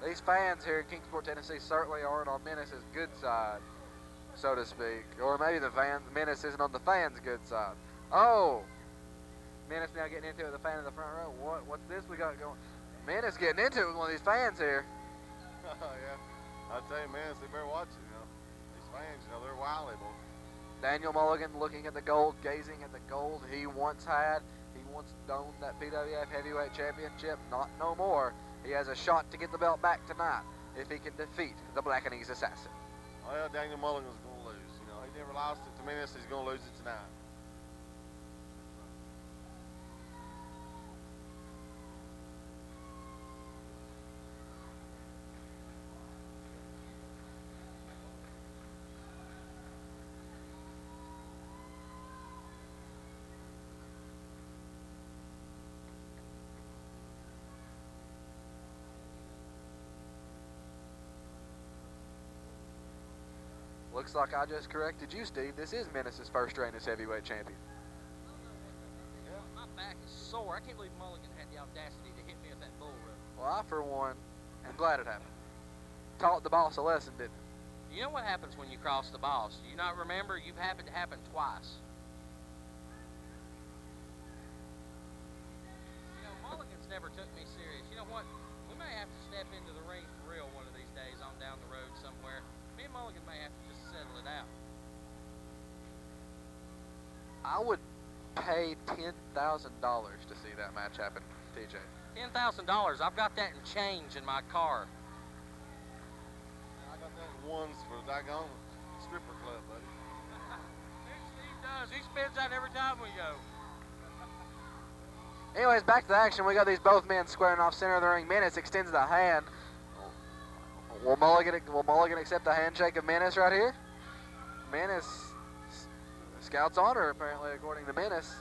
These fans here in Kingsport, Tennessee certainly aren't on Menace's good side, so to speak. Or maybe Menace isn't on the fans' good side. Oh! Menace now getting into it with the fan in the front row. What's this we got going? Menace getting into it with one of these fans here. Yeah. I'll tell you, Menace, they better watch it, you know. These fans, you know, they're wily, boy. Daniel Mulligan looking at the gold, gazing at the gold he once had. He once owned that PWF Heavyweight Championship. Not no more. He has a shot to get the belt back tonight if he can defeat the Black and Ease Assassin. Well, Daniel Mulligan's going to lose. You know, he never lost it to Menace. He's going to lose it tonight. Looks like I just corrected you, Steve. This is Menace's first reign as heavyweight champion. Yeah, my back is sore. I can't believe Mulligan had the audacity to hit me with that bull rope. Well, I, for one, am glad it happened. Taught the boss a lesson, didn't it? You know what happens when you cross the boss? Do you not remember? You've happened to happen twice. You know, Mulligan's never took me serious. You know what? We may have to step into the ring for real one of these days on down the road somewhere. Me and Mulligan may have to just settle it out. I would pay $10,000 to see that match happen, TJ. $10,000. I've got that in change in my car. I got that in ones for the daggone stripper club, buddy. Steve does. He spends that every time we go. Anyways, back to the action. We got these both men squaring off center of the ring. Menace extends the hand. Will Mulligan accept the handshake of Menace right here? Menace, Scout's honor, apparently, according to Menace.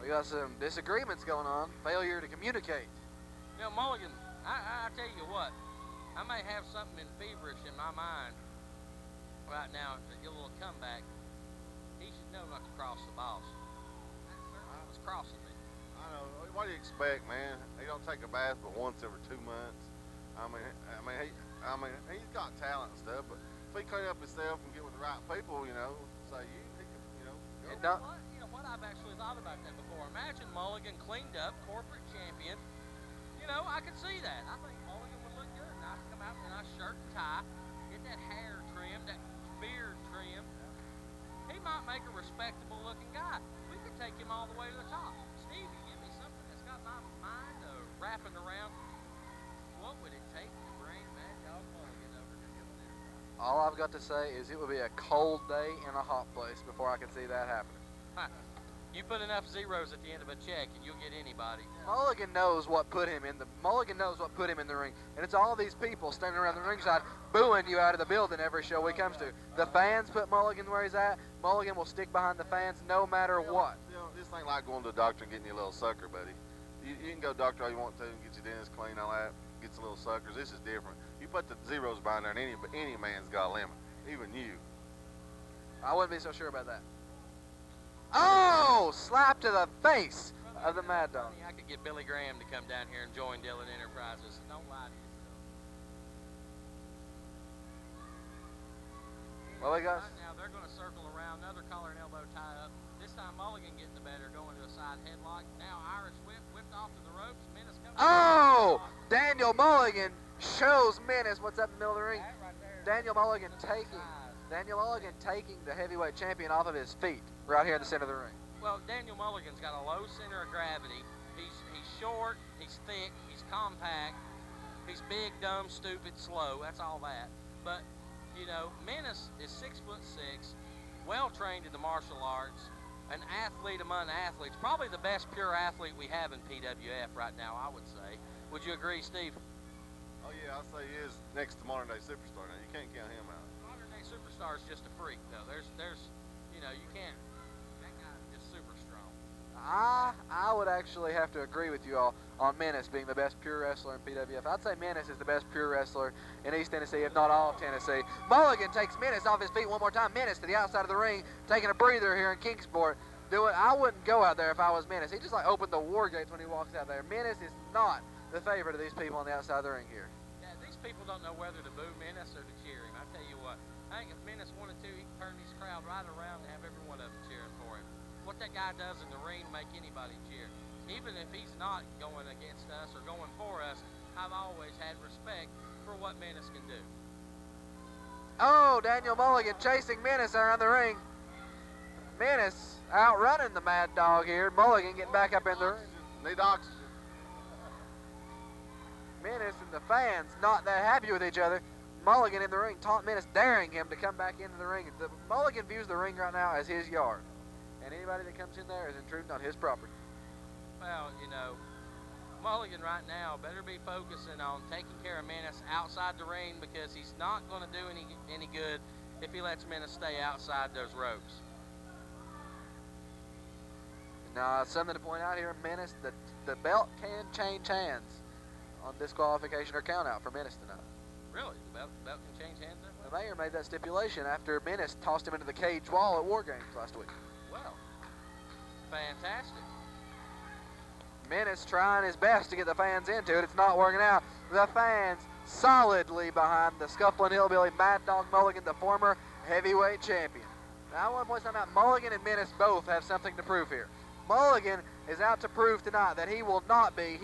We got some disagreements going on. Failure to communicate. You know, Mulligan, I tell you what, I may have something feverish in my mind right now to get a little comeback. He should know not to cross the boss. That certainly was crossing me. I know. What do you expect, man? He don't take a bath but once every 2 months. He's got talent and stuff, but if he clean up himself and get with the right people, you know, say he can, you know, go. You know what? I've actually thought about that before. Imagine Mulligan cleaned up, corporate champion. You know, I could see that. I think Mulligan would look good. Nice, come out in a nice shirt and tie, get that hair trimmed, that beard trimmed. He might make a respectable looking guy. We could take him all the way to the top. Steve, you give me something that's got my mind wrapping around. What would it take to bring Mad Dog Mulligan over to him there? All I've got to say is it would be a cold day in a hot place before I could see that happening. You put enough zeros at the end of a check and you'll get anybody. Mulligan knows what put him in the ring, and it's all these people standing around the ringside booing you out of the building every show he comes to. The fans put Mulligan where he's at. Mulligan will stick behind the fans no matter what. You know, this ain't like going to the doctor and getting you a little sucker, buddy. You can go doctor all you want to and get your dentist clean, all that, get some little suckers. This is different. You put the zeros behind there, and any man's got a limit, even you. I wouldn't be so sure about that. Oh, slap to the face of the Mad Dog. I could get Billy Graham to come down here and join Dillon Enterprises. Don't lie to yourself. Well, we got. Right now they're going to circle around, another collar and elbow tie up. This time Mulligan getting the better, going to a side headlock. Now Irish whipped off to the ropes. Menace comes. Oh, Daniel Mulligan shows Menace what's up in the middle of the ring. Right there. Daniel Mulligan taking the heavyweight champion off of his feet right here in the center of the ring. Well, Daniel Mulligan's got a low center of gravity. He's short, he's thick, he's compact, he's big, dumb, stupid, slow. That's all that. But you know, Menace is 6'6", well trained in the martial arts, an athlete among athletes, probably the best pure athlete we have in PWF right now, I would say. Would you agree, Steve? Oh yeah, I'll say he is next to modern day superstar. Now you can't count him out. Modern day superstar is just a freak, though. There's, you know, you can't. That guy's just super strong. I would actually have to agree with you all on Menace being the best pure wrestler in PWF. I'd say Menace is the best pure wrestler in East Tennessee, if not all of Tennessee. Mulligan takes Menace off his feet one more time. Menace to the outside of the ring, taking a breather here in Kingsport. I wouldn't go out there if I was Menace. He just like opened the war gates when he walks out there. Menace is not the favorite of these people on the outside of the ring here. Yeah, these people don't know whether to boo Menace or to cheer him. I tell you what, I think if Menace wanted to, he could turn this crowd right around and have every one of them cheering for him. What that guy does in the ring make anybody cheer. Even if he's not going against us or going for us, I've always had respect for what Menace can do. Oh, Daniel Mulligan chasing Menace around the ring. Menace outrunning the Mad Dog here. Mulligan getting back up in the ring. Need oxygen. Menace and the fans not that happy with each other. Mulligan in the ring, taunt Menace, daring him to come back into the ring. Mulligan views the ring right now as his yard. And anybody that comes in there is intruding on his property. Well, you know, Mulligan right now better be focusing on taking care of Menace outside the ring, because he's not going to do any good if he lets Menace stay outside those ropes. Now, something to point out here, Menace, the belt can change hands on disqualification or count out for Menace tonight. Really? The belt can change hands that The way? mayor made that stipulation after Menace tossed him into the cage wall at War Games last week. Well, fantastic. Menace trying his best to get the fans into it. It's not working out. The fans solidly behind the scuffling hillbilly Mad Dog Mulligan, the former heavyweight champion. Now I want to point something out. Mulligan and Menace both have something to prove here. Mulligan is out to prove tonight that he will not be,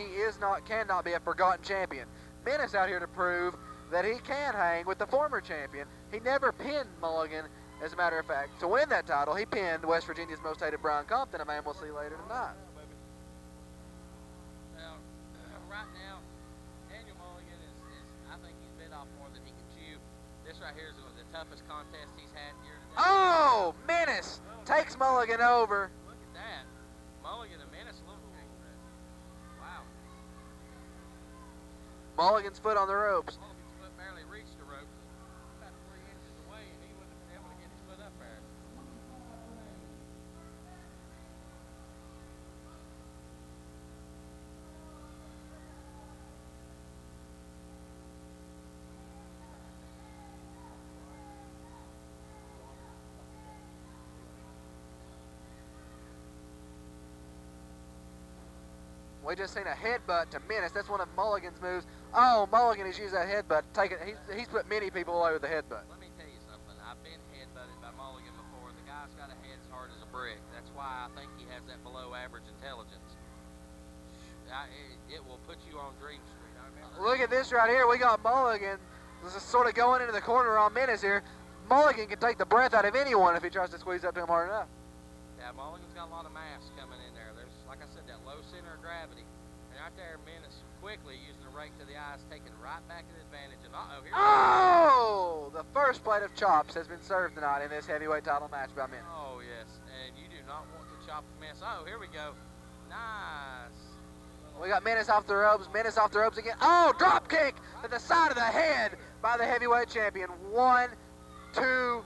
cannot be a forgotten champion. Menace out here to prove that he can hang with the former champion. He never pinned Mulligan, as a matter of fact. To win that title, he pinned West Virginia's most hated Brian Compton, a man we'll see later tonight. Well, right now, Daniel Mulligan is I think he's bit off more than he can chew. This right here is the toughest contest he's had here today. Oh, Menace takes Mulligan over. Look at that. Mulligan and Menace look good. Wow. Mulligan's foot on the ropes. Mulligan's foot barely reached the ropes. About 3 inches away, and he wouldn't have been able to get his foot up there. We just seen a headbutt to Menace. That's one of Mulligan's moves. Oh, Mulligan has used that headbutt. He's put many people away with the headbutt. Let me tell you something. I've been headbutted by Mulligan before. The guy's got a head as hard as a brick. That's why I think he has that below average intelligence. It will put you on Dream Street. I remember. Look at this right here. We got Mulligan. This is sort of going into the corner on Menace here. Mulligan can take the breath out of anyone if he tries to squeeze up to him hard enough. Yeah, Mulligan's got a lot of mass coming in there. There's, like I said, that low center of gravity. And right there, Menace quickly using the rake to the eyes, taking right back an advantage. And here we go. Oh! The first plate of chops has been served tonight in this heavyweight title match by Menace. Oh, yes. And you do not want to chop the Menace. Oh, here we go. Nice. We got Menace off the ropes. Menace off the ropes again. Oh, drop kick to the side of the head by the heavyweight champion. 1, 2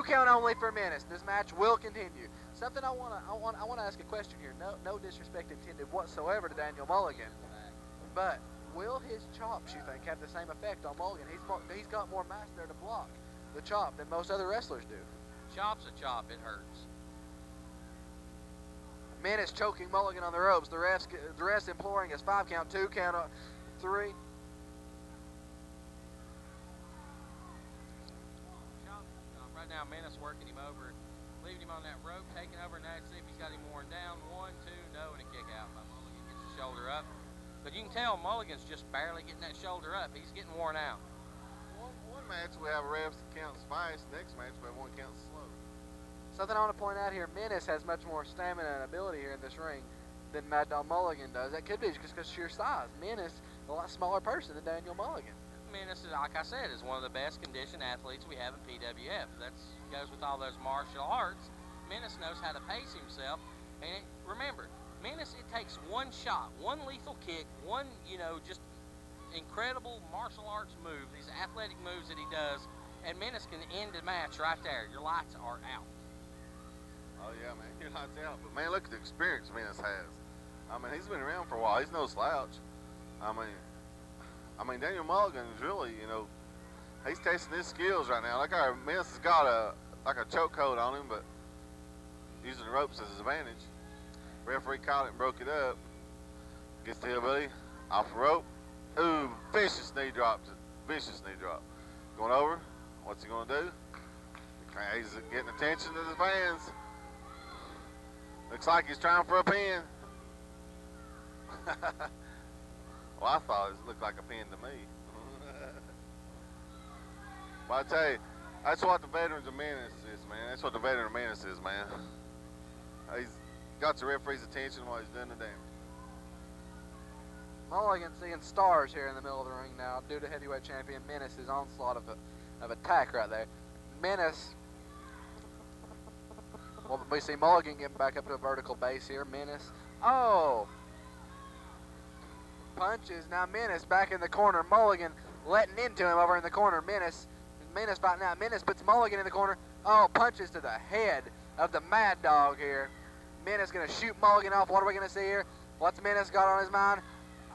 count only for Menace. This match will continue. Something I want to ask a question here. No disrespect intended whatsoever to Daniel Mulligan, but will his chops, you think, have the same effect on Mulligan? He's got more mass there to block the chop than most other wrestlers do. Chop's a chop. It hurts. Menace choking Mulligan on the ropes. The refs imploring his 5 count, 2 count, 3. Right now, Menace working him over, leaving him on that rope, taking over, now to see if he's got him worn down. 1, 2, no, and a kick out by Mulligan. Gets his shoulder up. But you can tell Mulligan's just barely getting that shoulder up. He's getting worn out. One match we have refs that counts fast. Next match we have one counts slow. Something I want to point out here, Menace has much more stamina and ability here in this ring than Mad Dog Mulligan does. That could be just because sheer size. Menace, a lot smaller person than Daniel Mulligan. Menace, like I said, is one of the best conditioned athletes we have in PWF. That goes with all those martial arts. Menace knows how to pace himself. And remember, Menace, it takes one shot, one lethal kick, one, just incredible martial arts move, these athletic moves that he does, and Menace can end the match right there. Your lights are out. Oh, yeah, man, your lights out. But, man, look at the experience Menace has. I mean, he's been around for a while. He's no slouch. I mean, Daniel Mulligan is really, he's testing his skills right now. Like our Menace has got a chokehold on him, but using the ropes as his advantage. Referee caught it and broke it up. Gets the hillbilly off the rope. Ooh, vicious knee drop. Vicious knee drop. Going over. What's he going to do? He's getting attention to the fans. Looks like he's trying for a pin. Well, I thought it looked like a pin to me. But I tell you, that's what the Veterans of Menace is, man. That's what the Veteran of Menace is, man. He's got the referee's attention while he's doing the damage. Mulligan seeing stars here in the middle of the ring now due to heavyweight champion Menace's onslaught of attack right there. Menace, well, we see Mulligan getting back up to a vertical base here. Menace, oh, punches. Now Menace back in the corner. Mulligan letting into him over in the corner. Menace fighting out. Menace puts Mulligan in the corner. Oh, punches to the head of the Mad Dog here. Menace gonna shoot Mulligan off. What are we gonna see here? What's Menace got on his mind?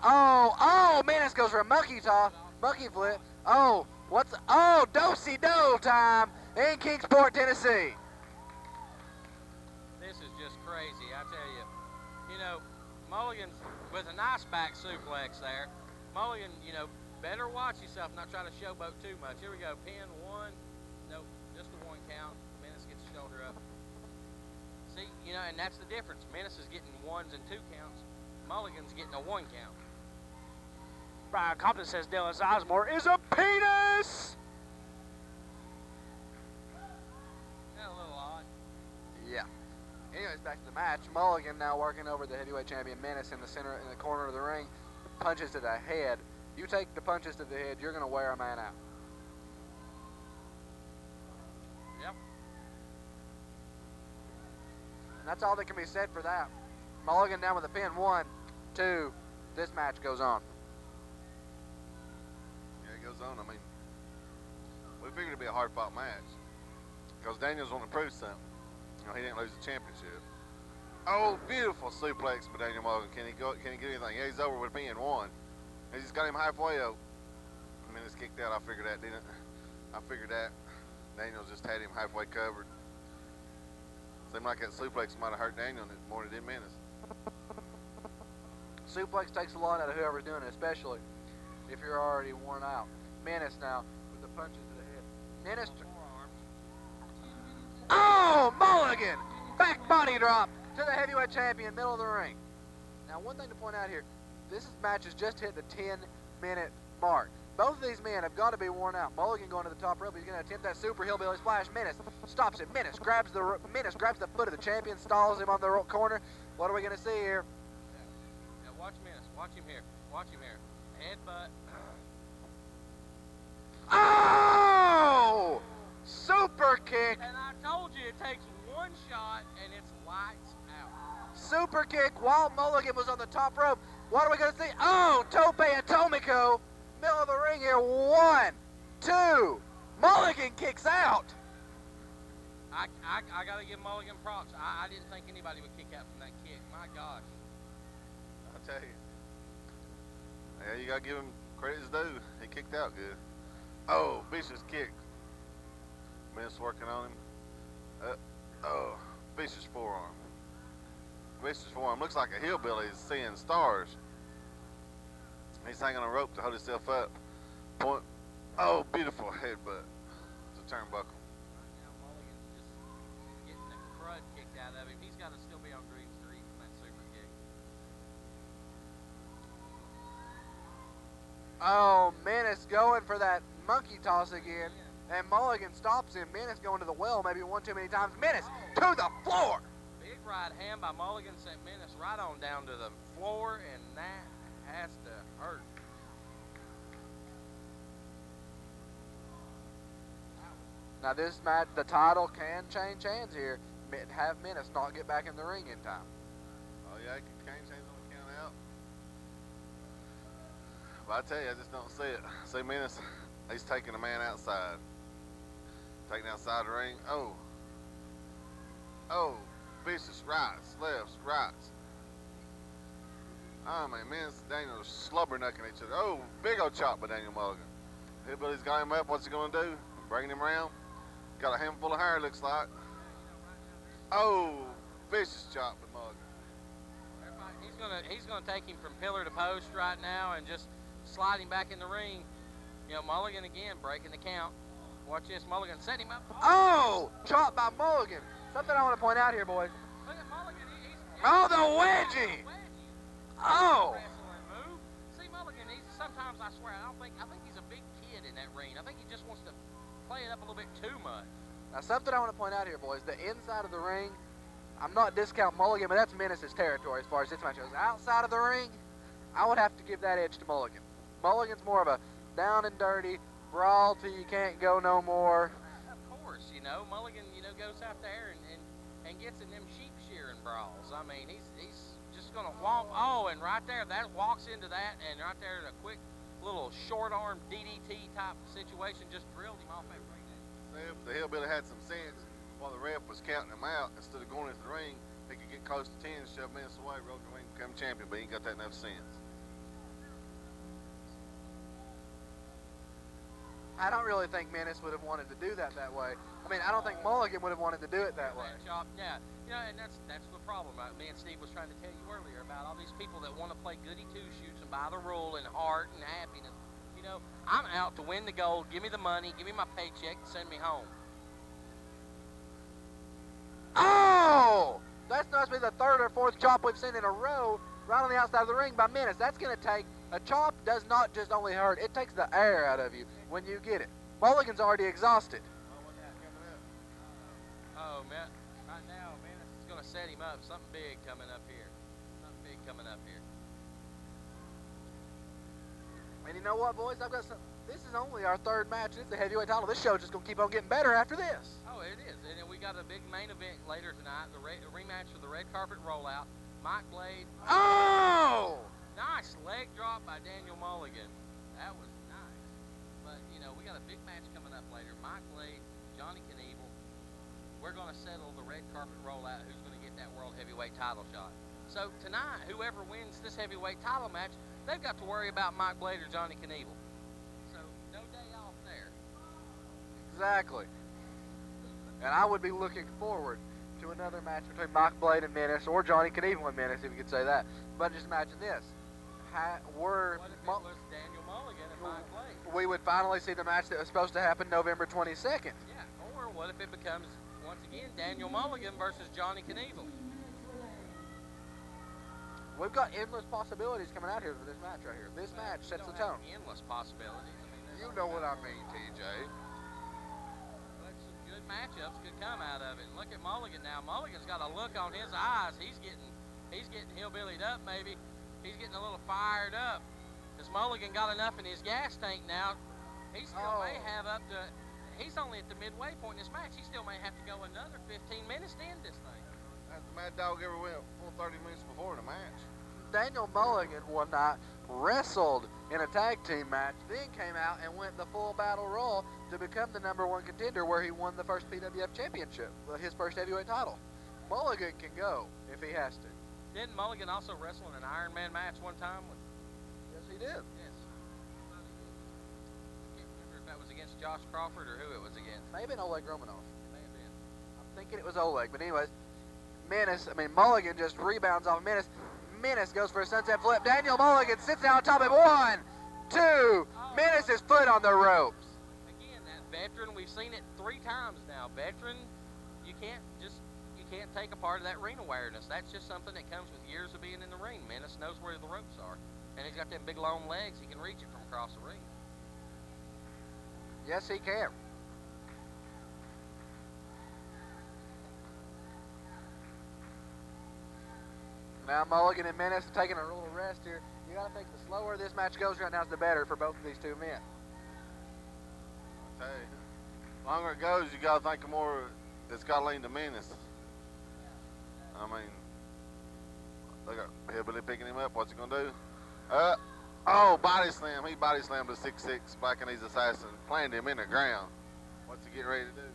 Oh, Menace goes for a monkey toss, monkey flip. Oh, do-si-do time in Kingsport, Tennessee. This is just crazy, I tell you. You know, Mulligan with a nice back suplex there. Mulligan, you know, better watch yourself, not try to showboat too much. Here we go, pin one. Nope, just a one count. Menace gets the shoulder up. See, you know, and that's the difference. Menace is getting ones and two counts. Mulligan's getting a one count. Brian Compton says Dylan Sizemore is a penis! That's a little odd. Yeah. Anyways, back to the match. Mulligan now working over the heavyweight champion Menace in the center, in the corner of the ring. Punches to the head. You take the punches to the head, you're going to wear a man out. Yep. And that's all that can be said for that. Mulligan down with a pin. 1, 2. This match goes on. Yeah, it goes on. I mean, we figured it'd be a hard-fought match because Daniels wanted to prove something. You know, he didn't lose the championship. Oh, beautiful suplex by Daniel Mulligan. Can he get anything? Yeah, he's over with pin 1. He just got him halfway up. I mean, it's kicked out. I figured that, didn't it? I figured that. Daniels just had him halfway covered. Seemed like that suplex might have hurt Daniel more than it did Menace. Suplex takes a lot out of whoever's doing it, especially if you're already worn out. Menace now with the punches to the head. Menace. Oh, Mulligan! Back body drop to the heavyweight champion, middle of the ring. Now, one thing to point out here, this match has just hit the 10-minute mark. Both of these men have got to be worn out. Mulligan going to the top rope. He's going to attempt that super hillbilly splash. Menace stops it. Menace grabs the foot of the champion, stalls him on the corner. What are we going to see here? Now watch Menace. Watch him here. Watch him here. Headbutt. Oh! Super kick. And I told you it takes one shot and it's lights out. Super kick while Mulligan was on the top rope. What are we going to see? Oh, Tope Atomico. Middle of the ring here. 1, 2. Mulligan kicks out. I got to give Mulligan props. I didn't think anybody would kick out from that kick. My gosh. I'll tell you. Yeah, you got to give him credit as due. He kicked out good. Oh, vicious kick. Menace working on him. Oh, vicious forearm. Vicious forearm. Looks like a hillbilly is seeing stars. He's hanging on a rope to hold himself up. Point. Oh, beautiful headbutt. It's a turnbuckle. Right now, Mulligan's just getting the crud kicked out of him. He's got to still be on Green Street from that super kick. Oh, Menace going for that monkey toss again. And Mulligan stops him. Menace going to the well maybe one too many times. Menace to the floor. Big right hand by Mulligan sent Menace right on down to the floor, and that has to hurt. Now this match, the title can change hands here. Have Menace not get back in the ring in time. Oh yeah, he can change hands on the count out. But I tell you, I just don't see it. See Menace, he's taking a man outside. Taking outside the ring. Oh. Oh. Vicious rights, lefts, rights. Oh man, Menace and Daniel are slobber-knucking each other. Oh, big old chop by Daniel Mulligan. Hillbilly's got him up. What's he going to do? Bringing him around. Got a handful of hair, looks like. Oh, vicious chop with Mulligan. He's gonna take him from pillar to post right now and just slide him back in the ring. You know, Mulligan again breaking the count. Watch this, Mulligan set him up. Oh, chop by Mulligan. Something I want to point out here, boys. Look at Mulligan. Oh, the wedgie. Oh. Wrestling move. See, Mulligan, sometimes I swear, I think he's a big kid in that ring. I think he just wants to play it up a little bit too much. Now, something I want to point out here, boys. The inside of the ring, I'm not discounting Mulligan, but that's Menace's territory as far as this match goes. Outside of the ring, I would have to give that edge to Mulligan. Mulligan's more of a down and dirty, brawl till you can't go no more. Of course, you know, Mulligan, you know, goes out there and gets in them sheep shearing brawls. I mean, he's just gonna walk. Oh, and right there, that walks into that, and right there, a quick little short arm DDT type situation just drilled him off that ring. If the hillbilly had some sense while the ref was counting him out, instead of going into the ring, he could get close to 10, shove minutes away, roll the ring, become champion, but he ain't got that enough sense. I don't really think Menace would have wanted to do that way. I mean, I don't think Mulligan would have wanted to do it that way. Yeah, you know, and that's the problem. Me and Steve was trying to tell you earlier about all these people that want to play goody two-shoes and by the rule and heart and happiness. You know, I'm out to win the gold. Give me the money. Give me my paycheck. Send me home. Oh! That's supposed to be the third or fourth chop we've seen in a row right on the outside of the ring by Menace. That's going to take... A chop does not just only hurt. It takes the air out of you when you get it. Mulligan's already exhausted. Oh, man. Right now, Menace is going to set him up. Something big coming up here. Something big coming up here. And you know what, boys? I've got some... This is only our third match. It's the heavyweight title. This show's just going to keep on getting better after this. Oh, it is. And then we got a big main event later tonight. The rematch for the red carpet rollout. Mike Blade. Oh! Nice leg drop by Daniel Mulligan. That was nice. But, you know, we got a big match coming up later. Mike Blade, Johnny Knieval. We're going to settle the red carpet rollout. Who's going to get that world heavyweight title shot? So tonight, whoever wins this heavyweight title match, they've got to worry about Mike Blade or Johnny Knieval. So no day off there. Exactly. And I would be looking forward to another match between Mike Blade and Menace, or Johnny Knieval and Menace, if you could say that. But just imagine this. What if it was Daniel Mulligan and Mike Blade? We would finally see the match that was supposed to happen November 22nd. Yeah, or what if it becomes, once again, Daniel Mulligan versus Johnny Knieval? We've got endless possibilities coming out here for this match right here. This match sets the tone. Endless possibilities. I mean, You know what I mean, TJ. But some good matchups could come out of it. And look at Mulligan now. Mulligan's got a look on his eyes. He's getting hillbillied up, maybe. He's getting a little fired up. Because Mulligan got enough in his gas tank now. He still may have up to... He's only at the midway point in this match. He still may have to go another 15 minutes to end this thing. That's the Mad Dog ever went full 30 minutes before the match. Daniel Mulligan one night wrestled in a tag team match, then came out and went the full battle royal to become the #1 contender, where he won the first PWF Championship, his first heavyweight title. Mulligan can go if he has to. Didn't Mulligan also wrestle in an Iron Man match one time? Yes, he did. Yes. I can't remember if that was against Josh Crawford or who it was against. Maybe an Oleg Romanov. It may have been. I'm thinking it was Oleg, but anyways, Mulligan just rebounds off Menace. Menace goes for a sunset flip. Daniel Mulligan sits down on top of it. 1, 2. Menace's foot on the ropes. Again, that veteran, we've seen it 3 times now. Veteran, you can't take a part of that ring awareness. That's just something that comes with years of being in the ring. Menace knows where the ropes are. And he's got them big long legs. He can reach it from across the ring. Yes, he can. Now Mulligan and Menace taking a little rest here. You got to think the slower this match goes right now, the better for both of these two men. Hey, the longer it goes, you got to think more. It's got to lean to Menace. I mean, look at Hillbilly picking him up. What's he gonna do? Oh, body slam. He body slammed a 6'6" back in his assassin, planted him in the ground. What's he getting ready to do?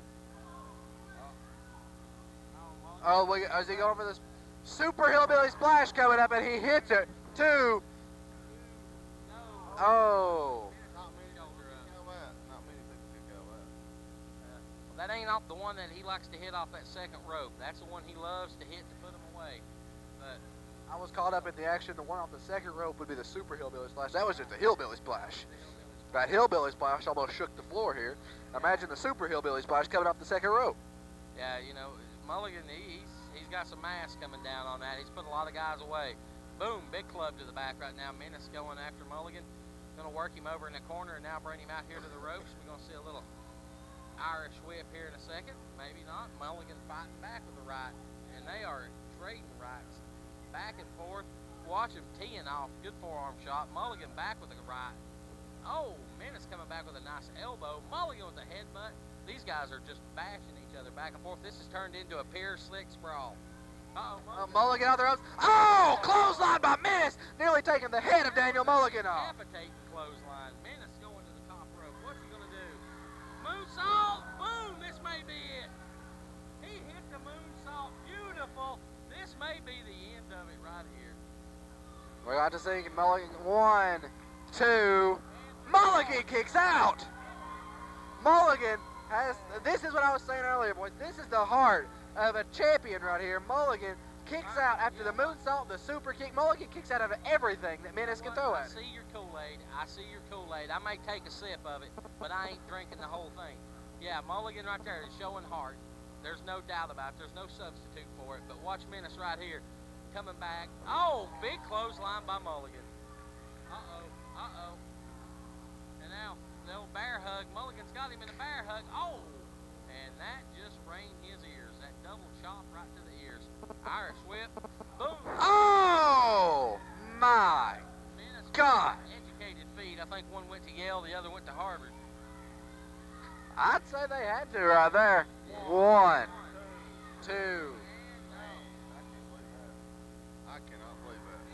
Oh, is he going for this super hillbilly splash coming up, and he hits it? 2. Oh. Not many people could go that. That ain't off the one that he likes to hit off that second rope. That's the one he loves to hit to put him away. But I was caught up in the action. The one off the second rope would be the super hillbilly splash. That was just a hillbilly splash. That hillbilly splash almost shook the floor here. Imagine the super hillbilly splash coming off the second rope. yeah, you know, Mulligan, he's got some mass coming down on that. He's put a lot of guys away. Boom, big club to the back right now. Menace going after Mulligan. Going to work him over in the corner and now bring him out here to the ropes. We're going to see a little Irish whip here in a second. Maybe not. Mulligan fighting back with the right. And they are trading rights back and forth. Watch him teeing off. Good forearm shot. Mulligan back with the right. Oh, Menace coming back with a nice elbow. Mulligan with a headbutt. These guys are just bashing each other back and forth. This has turned into a pure slick sprawl. Uh-oh, Mulligan on the ropes. Oh, clothesline by Menace. Nearly taking the head of Daniel Mulligan off. Decapitating clothesline. Menace going to the top rope. What's he going to do? Moonsault. Boom. This may be it. He hit the moonsault. Beautiful. This may be the end of it right here. We're about to see Mulligan. 1, 2. Mulligan kicks out. Mulligan has, this is what I was saying earlier, boys. This is the heart of a champion right here. Mulligan kicks out after the moonsault, the super kick. Mulligan kicks out of everything that Menace can throw I at him. see your Kool-Aid. I see your Kool-Aid. I may take a sip of it, but I ain't drinking the whole thing. Yeah, Mulligan right there is showing heart. There's no doubt about it. There's no substitute for it. But watch Menace right here coming back. Oh, big clothesline by Mulligan. Uh-oh. Uh-oh. And now, the old bear hug. Mulligan's got him in a bear hug. Oh! And that just rained his ears. That double chop right to the ears. Irish whip. Boom. Oh, my Menace God. Educated feet. I think one went to Yale, the other went to Harvard. I'd say they had to right there. 1, 2. I cannot believe that.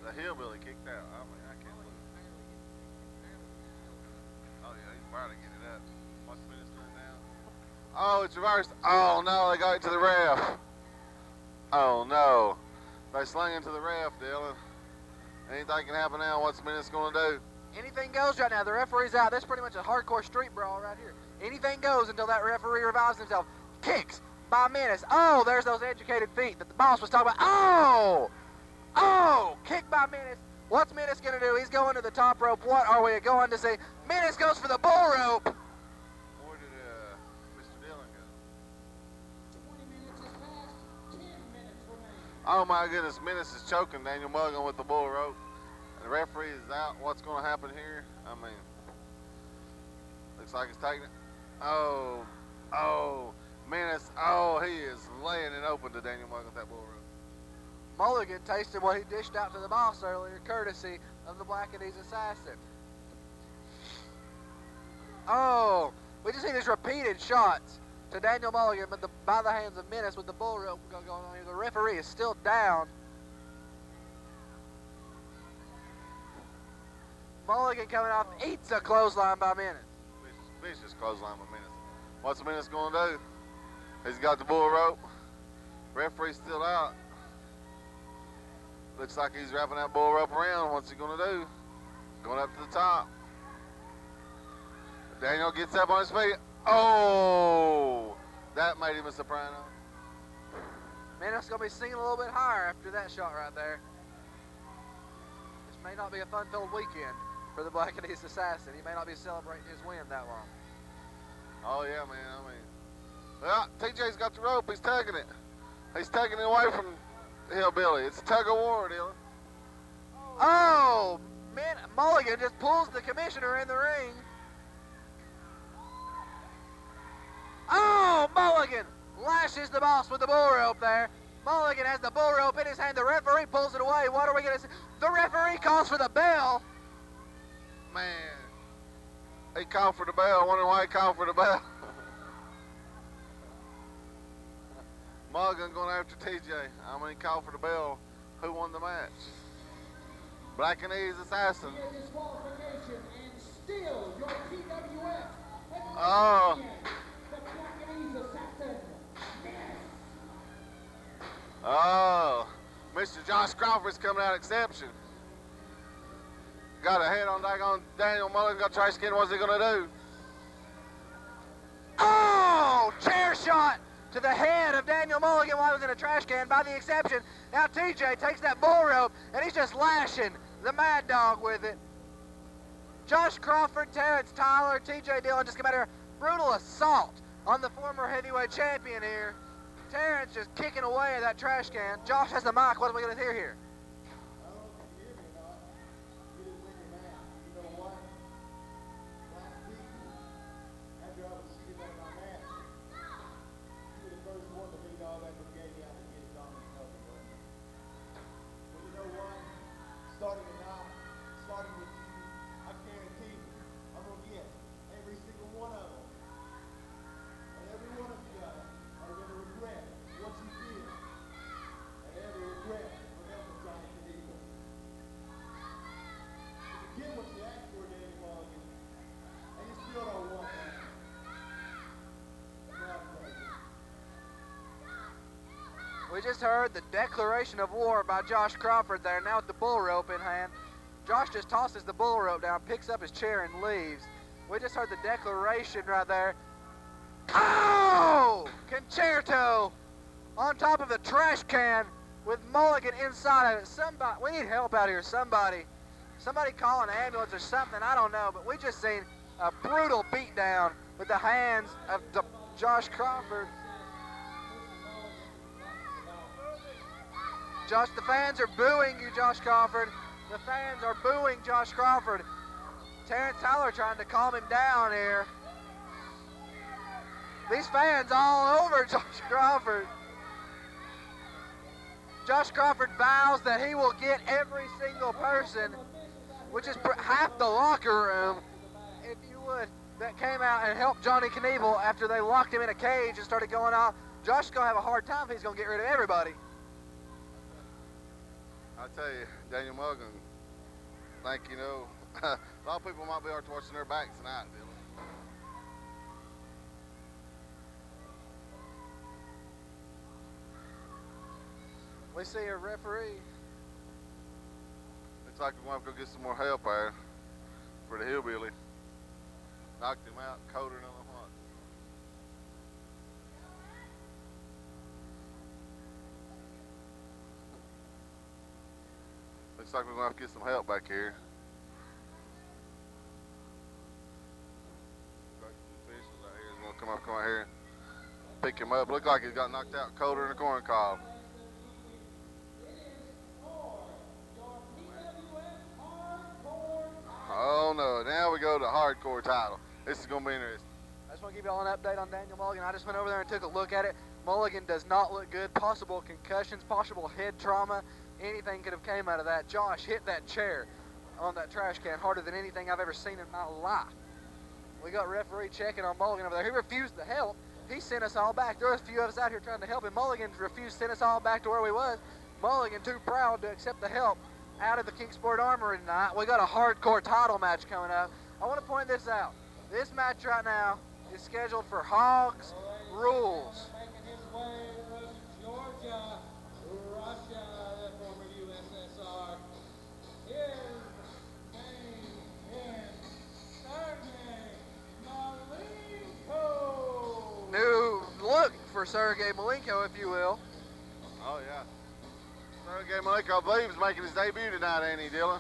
The hillbilly kicked out. I mean, I can't believe it. Oh, yeah, he's about to get it up. What's the minute doing now? Oh, it's reversed. Oh, no, they got it to the ref. Oh, no. They slung into the ref, Dylan. Anything can happen now. What's the minute's going to do? Anything goes right now. The referee's out. This is pretty much a hardcore street brawl right here. Anything goes until that referee revives himself. Kicks by Menace. Oh, there's those educated feet that the boss was talking about. Oh! Oh! Kick by Menace. What's Menace going to do? He's going to the top rope. What are we going to see? Menace goes for the bull rope. Where did Mr. Dillon go? 20 minutes has passed. 10 minutes remain. Oh, my goodness. Menace is choking Daniel Mulligan with the bull rope. And the referee is out. What's going to happen here? I mean, looks like he's taking it. Oh, oh, Menace. Oh, he is laying it open to Daniel Mulligan with that bull rope. Mulligan tasted what he dished out to the boss earlier, courtesy of the Black and Ease Assassin. Oh, we just see these repeated shots to Daniel Mulligan but by the hands of Menace with the bull rope going on here. The referee is still down. Mulligan coming off, eats a clothesline by Menace. Vicious clothesline by Menace. What's the Menace going to do? He's got the bull rope. Referee's still out. Looks like he's wrapping that bull rope around. What's he going to do? Going up to the top. Daniel gets up on his feet. Oh! That made him a soprano. Menace going to be singing a little bit higher after that shot right there. This may not be a fun-filled weekend for the Black and East Assassin. He may not be celebrating his win that long. Oh, yeah, man. I mean, well, TJ's got the rope. He's tugging it. He's tugging it away from the hillbilly. It's a tug of war, Dylan. Oh, man, Mulligan just pulls the commissioner in the ring. Oh, Mulligan lashes the boss with the bull rope there. Mulligan has the bull rope in his hand. The referee pulls it away. What are we going to see? The referee calls for the bell. Man, he called for the bell. I wonder why he called for the bell. Mulligan going after TJ. I mean, he called for the bell. Who won the match? Black and Ease Assassin. Via disqualification and still your PWF Oh. champion, the Black and Ease Assassin, Menace. Oh, Mr. Josh Crawford's coming out exception. Got a head on Daniel Mulligan. Got to try skin. What's he going to do? Oh, chair shot to the head of Daniel Mulligan while he was in a trash can by the exception. Now TJ takes that bull rope and he's just lashing the Mad Dog with it. Josh Crawford, Terrence Tyler, TJ Dillon just came out here. Brutal assault on the former heavyweight champion here. Terrence just kicking away at that trash can. Josh has the mic. What are we going to hear here? I don't know if you can hear me or not. You didn't bring your man. You know what? Last week, after I was seated on my mat, you were the first one to lead all that brigade out and get it on the cover. Well, you know what? Starting tonight, starting with you, I guarantee you, I'm going to get every single one of them. And every one of you guys are going to regret what you did. And every regret for helping Johnny Knieval. You get what you asked for, Danny Mulligan, and you still don't want that. God bless you. We just heard the declaration of war by Josh Crawford there, now with the bull rope in hand. Josh just tosses the bull rope down, picks up his chair, and leaves. We just heard the declaration right there. Oh! Concerto on top of the trash can with Mulligan inside of it. Somebody, we need help out here. Somebody call an ambulance or something. I don't know, but we just seen a brutal beatdown with the hands of Josh Crawford. Josh, the fans are booing you, Josh Crawford. The fans are booing Josh Crawford. Terrence Tyler trying to calm him down here. These fans all over Josh Crawford. Josh Crawford vows that he will get every single person, which is half the locker room, if you would, that came out and helped Johnny Knieval after they locked him in a cage and started going off. Josh is going to have a hard time if he's going to get rid of everybody. I tell you, Daniel Mulligan, think, you know, a lot of people might be watching their backs tonight, Dylan. We see a referee. Looks like we're going to have to go get some more help there for the hillbilly. Knocked him out, colder than what. Looks like we're going to have to get some help back here. Got some officials out here. He's going to come out here, pick him up. Look like he's got knocked out colder than a corn cob. Oh no, now we go to hardcore title. This is going to be interesting. I just want to give you all an update on Daniel Mulligan. I just went over there and took a look at it. Mulligan does not look good. Possible concussions, possible head trauma. Anything could have came out of that. Josh hit that chair on that trash can harder than anything I've ever seen in my life. We got referee checking on Mulligan over there. He refused to help. He sent us all back. There was a few of us out here trying to help him. Mulligan refused to send us all back to where we was. Mulligan too proud to accept the help out of the Kingsport Armory tonight. We got a hardcore title match coming up. I want to point this out. This match right now is scheduled for Hogs Rules. Making his way to Georgia, Russia, the former USSR. His name is Sergey Malenko. New look for Sergey Malenko, if you will. Oh yeah. Sergey Malenko, I believe, is making his debut tonight, ain't he, Dylan?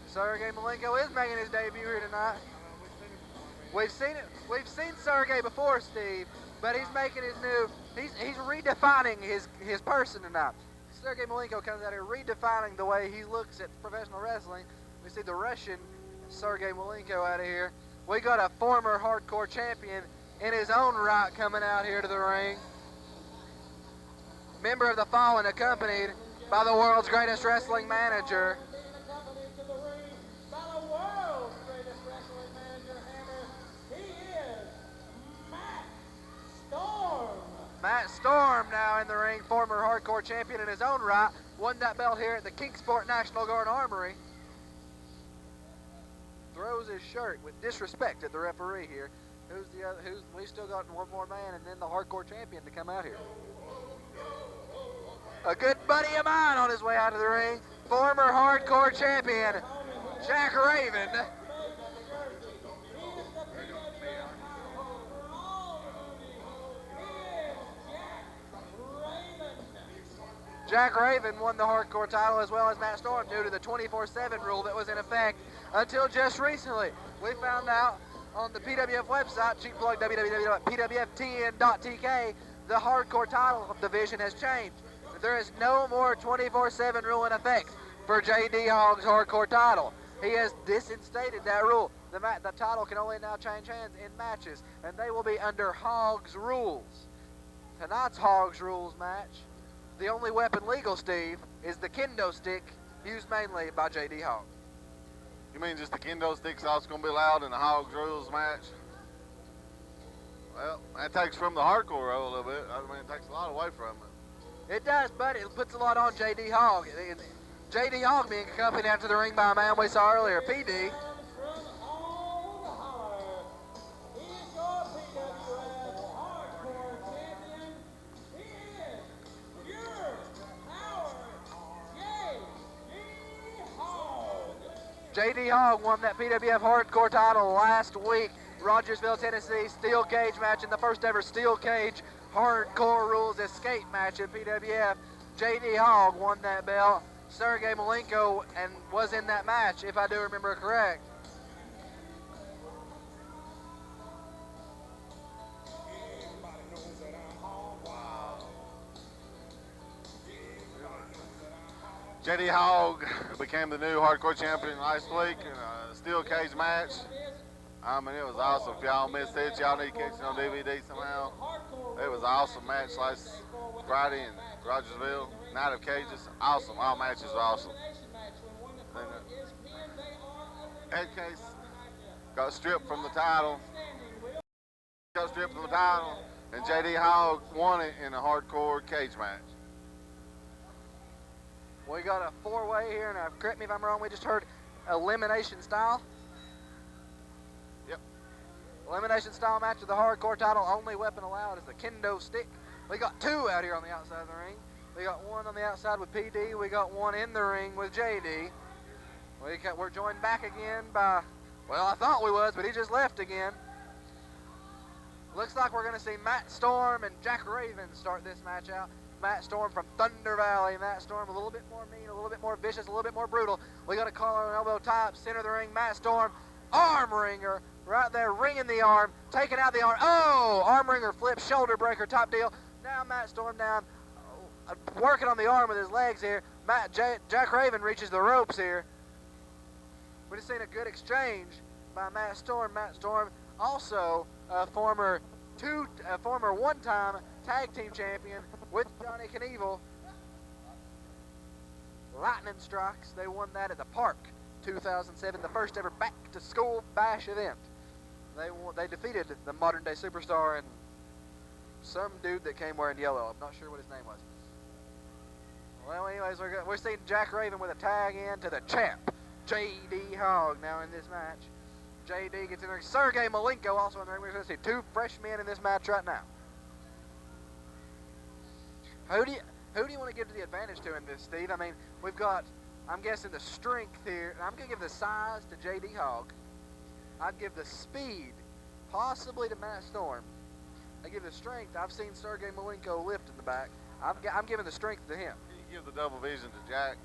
Sergey Malenko is making his debut here tonight. We've seen Sergey before, Steve, but he's making his new. He's redefining his person tonight. Sergey Malenko comes out here redefining the way he looks at professional wrestling. We see the Russian Sergey Malenko out of here. We got a former hardcore champion in his own right coming out here to the ring. Member of the Fallen, accompanied by the world's greatest wrestling manager. Matt Storm now in the ring, former hardcore champion in his own right, won that belt here at the Kingsport National Guard Armory. Throws his shirt with disrespect at the referee here. Who's the other? We still got one more man, and then the hardcore champion to come out here. A good buddy of mine on his way out of the ring. former hardcore champion, Jack Raven. Jack Raven won the hardcore title as well as Matt Storm due to the 24/7 rule that was in effect until just recently. We found out on the PWF website, cheap plug www.pwftn.tk, the hardcore title division has changed. There is no more 24/7 rule in effect for JD Hogg's hardcore title. He has disinstated that rule. The title can only now change hands in matches, and they will be under Hogg's rules. Tonight's Hogg's rules match, the only weapon legal, Steve, is the kendo stick used mainly by JD Hogg. You mean just the kendo stick's also going to be allowed in the Hogg's rules match? Well, that takes from the hardcore rule a little bit. I mean, it takes a lot away from it. It does, but it puts a lot on JD Hogg. JD Hogg being accompanied after the ring by a man we saw earlier, PD. JD Hogg won that PWF hardcore title last week. Rogersville, Tennessee, steel cage match in the first ever steel cage hardcore rules escape match in PWF. JD Hogg won that belt. Sergey Malenko and was in that match, if I do remember correct. JD Hogg became the new hardcore champion last week in a steel cage match. I mean, it was awesome. If y'all missed it, y'all need to catch it on DVD somehow. It was an awesome match last Friday in Rogersville. Night of Cages, awesome. All matches were awesome. Headcase got stripped from the title. And JD Hogg won it in a hardcore cage match. We got a four-way here, and correct me if I'm wrong, we just heard elimination style. Yep. Elimination style match of the hardcore title. Only weapon allowed is the kendo stick. We got two out here on the outside of the ring. We got one on the outside with PD. We got one in the ring with JD. We're joined back again by, well, I thought we was, but he just left again. Looks like we're going to see Matt Storm and Jack Raven start this match out. Matt Storm from Thunder Valley. Matt Storm a little bit more mean, a little bit more vicious, a little bit more brutal. We got a collar and elbow tie up, center of the ring. Matt Storm, arm ringer, right there, ringing the arm, taking out the arm. Oh, arm ringer flip, shoulder breaker, top deal. Now Matt Storm down, working on the arm with his legs here. Jack Raven reaches the ropes here. We just seen a good exchange by Matt Storm. Matt Storm, also a former one-time tag team champion with Johnny Knieval. Lightning Strikes, they won that at the Park 2007, the first ever back-to-school bash event. They defeated the modern-day superstar and some dude that came wearing yellow. I'm not sure what his name was. Well, anyways, we're seeing Jack Raven with a tag in to the champ, JD Hogg, now in this match. JD gets in there. Sergey Malenko also in the ring. We're going to see two fresh men in this match right now. Who do you want to give the advantage to in this, Steve? I mean, we've got, I'm guessing, the strength here. And I'm going to give the size to JD Hogg. I'd give the speed possibly to Matt Storm. I give the strength. I've seen Sergey Malenko lift in the back. I'm giving the strength to him. You give the double vision to Jack.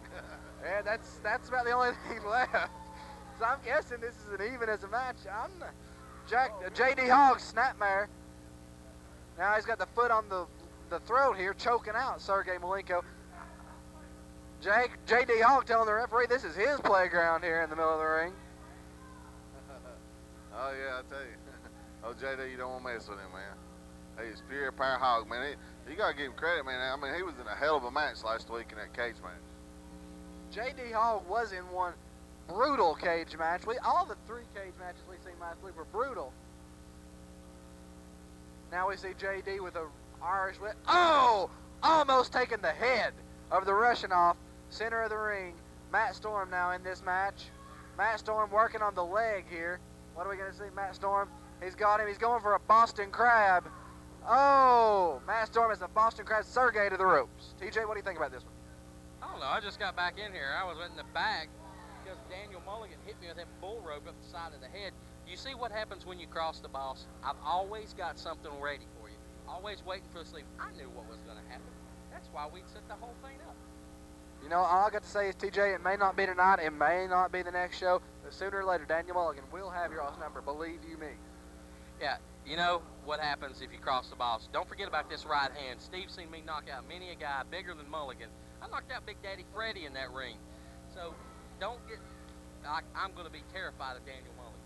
Yeah, that's about the only thing left. So I'm guessing this is an even as a match. JD Hogg snapmare. Now he's got the foot on the throat here, choking out Sergey Malenko. JD Hogg telling the referee this is his playground here in the middle of the ring. Oh yeah, I tell you. Oh JD, you don't want to mess with him, man. He's pure power Hogg, man. You gotta give him credit, man. I mean, he was in a hell of a match last week in that cage match. JD Hogg was in one brutal cage match. All the three cage matches we've seen last week were brutal. Now we see JD with a Irish whip. Oh! Almost taking the head of the Russian off. Center of the ring. Matt Storm now in this match. Matt Storm working on the leg here. What are we going to see? Matt Storm. He's got him. He's going for a Boston Crab. Oh! Matt Storm is a Boston Crab. Sergey to the ropes. TJ, what do you think about this one? don't know. I just got back in here. I was in the back because Daniel Mulligan hit me with that bull rope up the side of the head. You see what happens when you cross the boss? I've always got something ready for you. Always waiting for the sleeve. I knew what was going to happen. That's why we'd set the whole thing up. You know, all I got to say is, TJ, it may not be tonight, it may not be the next show, but sooner or later, Daniel Mulligan will have your all's number, believe you me. Yeah, you know what happens if you cross the boss. Don't forget about this right hand. Steve's seen me knock out many a guy bigger than Mulligan. I knocked out Big Daddy Freddie in that ring. So don't get, I'm going to be terrified of Daniel Mulligan.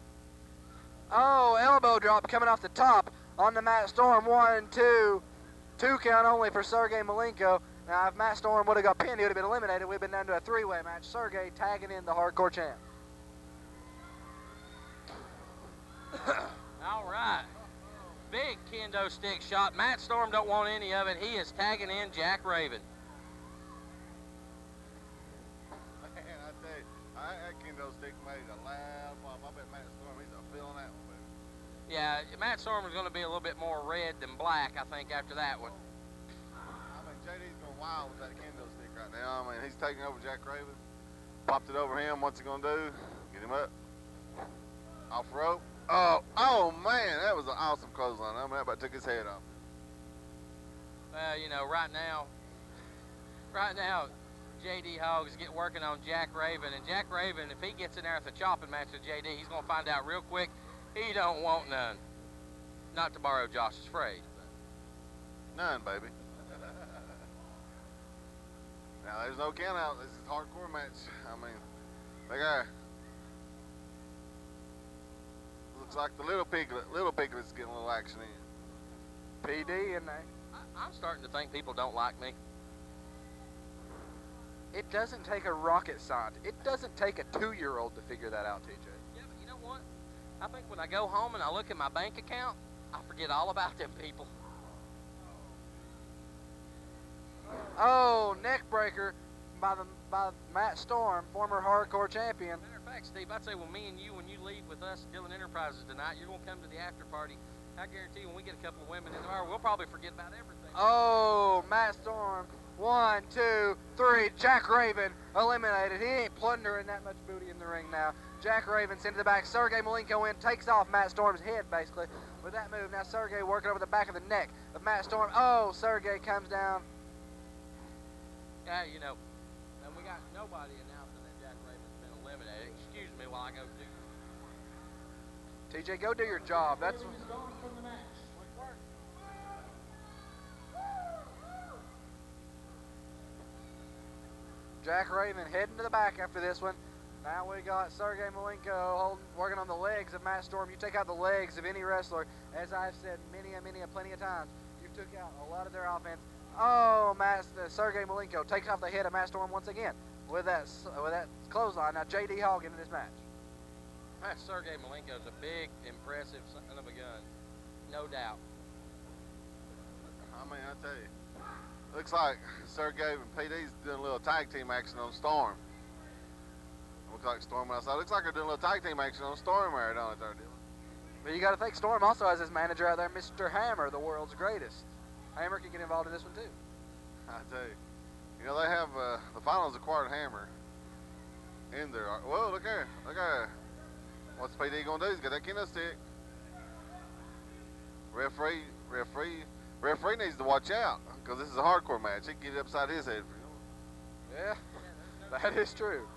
Oh, elbow drop coming off the top on the Matt Storm. 1, 2, 2 count only for Sergey Malenko. Now, if Matt Storm would have got pinned, he would have been eliminated. We've been down to a three-way match. Sergey tagging in the hardcore champ. All right. Big kendo stick shot. Matt Storm don't want any of it. He is tagging in Jack Raven. Man, I tell you, that kendo stick made a loud pop. I bet Matt Storm, he's feeling that one, baby. Yeah, Matt Storm is going to be a little bit more red than black, I think, after that one. I mean, JD's going wild with that kendo stick right now. I mean, he's taking over Jack Raven. Popped it over him. What's he going to do? Get him up. Off rope. Oh man, that was an awesome clothesline. I mean, that about took his head off. Well, you know, right now, JD Hogg is working on Jack Raven, and Jack Raven, if he gets in there with a chopping match with JD, he's going to find out real quick he don't want none. Not to borrow Josh's phrase. But. None, baby. Now, there's no count out. This is a hardcore match. I mean, they got. Looks like the little piglet's getting a little action in. PD in there. I'm starting to think people don't like me. It doesn't take a rocket scientist. It doesn't take a 2-year-old to figure that out, TJ. Yeah, but you know what? I think when I go home and I look at my bank account, I forget all about them people. Oh, neck breaker by Matt Storm, former hardcore champion. Matter of fact, Steve, I'd say, well, me and you, when you leave with us, Dillon Enterprises tonight, you're going to come to the after party. I guarantee you, when we get a couple of women in the bar, we'll probably forget about everything. Oh, Matt Storm. 1, 2, 3. Jack Raven eliminated. He ain't plundering that much booty in the ring now. Jack Raven sent to the back. Sergey Malenko in, takes off Matt Storm's head, basically, with that move. Now Sergey working over the back of the neck of Matt Storm. Oh, Sergey comes down. Yeah, you know, and we got nobody announcing that Jack Raven's been eliminated. Excuse me while I go do. TJ, go do your job. That's Raven is gone from the match. Jack Raven heading to the back after this one. Now we got Sergey Malenko working on the legs of Matt Storm. You take out the legs of any wrestler, as I've said plenty of times, you took out a lot of their offense. Oh, Sergey Malenko takes off the head of Matt Storm once again with that clothesline. Now JD Hogg into this match. Sergey Malenko's a big, impressive son of a gun, no doubt. I mean, I tell you, looks like Sergey and PD's doing a little tag team action on Storm. Looks like Storm outside. Looks like they're doing a little tag team action on Storm there, don't it, there, Dillon? But you got to think Storm also has his manager out there, Mr. Hammer, the world's greatest. Hammer can get involved in this one too. I tell you, you know they have the finals acquired Hammer in there. Whoa, look here, look here. What's PD gonna do? He's got that kendo stick. Referee needs to watch out because this is a hardcore match. He can get it upside his head. Yeah, that is true.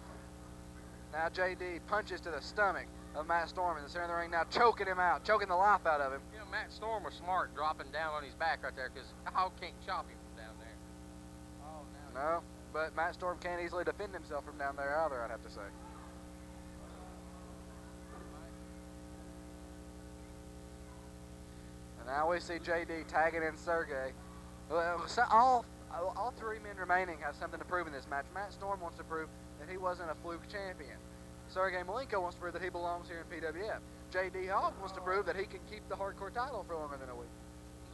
Now JD punches to the stomach of Matt Storm in the center of the ring, now choking him out, choking the life out of him. You know, Matt Storm was smart dropping down on his back right there because Hogg can't chop him from down there. Oh, now. No, but Matt Storm can't easily defend himself from down there either, I'd have to say. And now we see JD tagging in Sergey. Well, so all three men remaining have something to prove in this match. Matt Storm wants to prove that he wasn't a fluke champion. Sergey Malenko wants to prove that he belongs here in PWF. JD Hogg wants to prove that he can keep the hardcore title for longer than a week.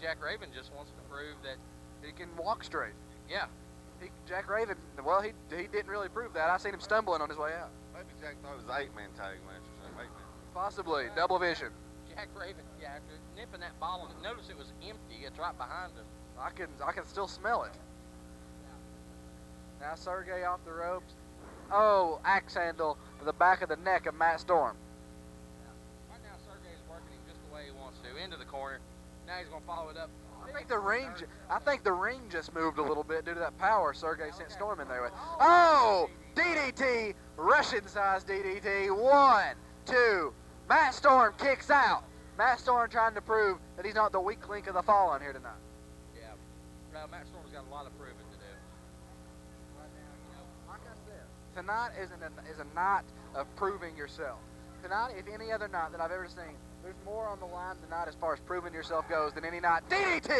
Jack Raven just wants to prove that he can walk straight. Yeah. Jack Raven, well, he didn't really prove that. I seen him stumbling on his way out. Maybe Jack thought it was an 8-man tag match or something. 8-man. Possibly, double vision. Jack Raven, yeah, after nipping that ball, and notice it was empty. It's right behind him. I can still smell it. Now Sergey off the ropes. Oh, axe handle to the back of the neck of Matt Storm. Right now, Sergey's working him just the way he wants to, into the corner. Now he's going to follow it up. I think the ring just moved a little bit due to that power Sergey sent Storm in there with. Oh, DDT, Russian-sized DDT. 1, 2. Matt Storm kicks out. Matt Storm trying to prove that he's not the weak link of the Fallen here tonight. Yeah. Well, Matt Storm's got a lot of proving to do. Right now, you know, Like I said, tonight is a night of proving yourself. Tonight, if any other night that I've ever seen, there's more on the line tonight as far as proving yourself goes than any night. DDT!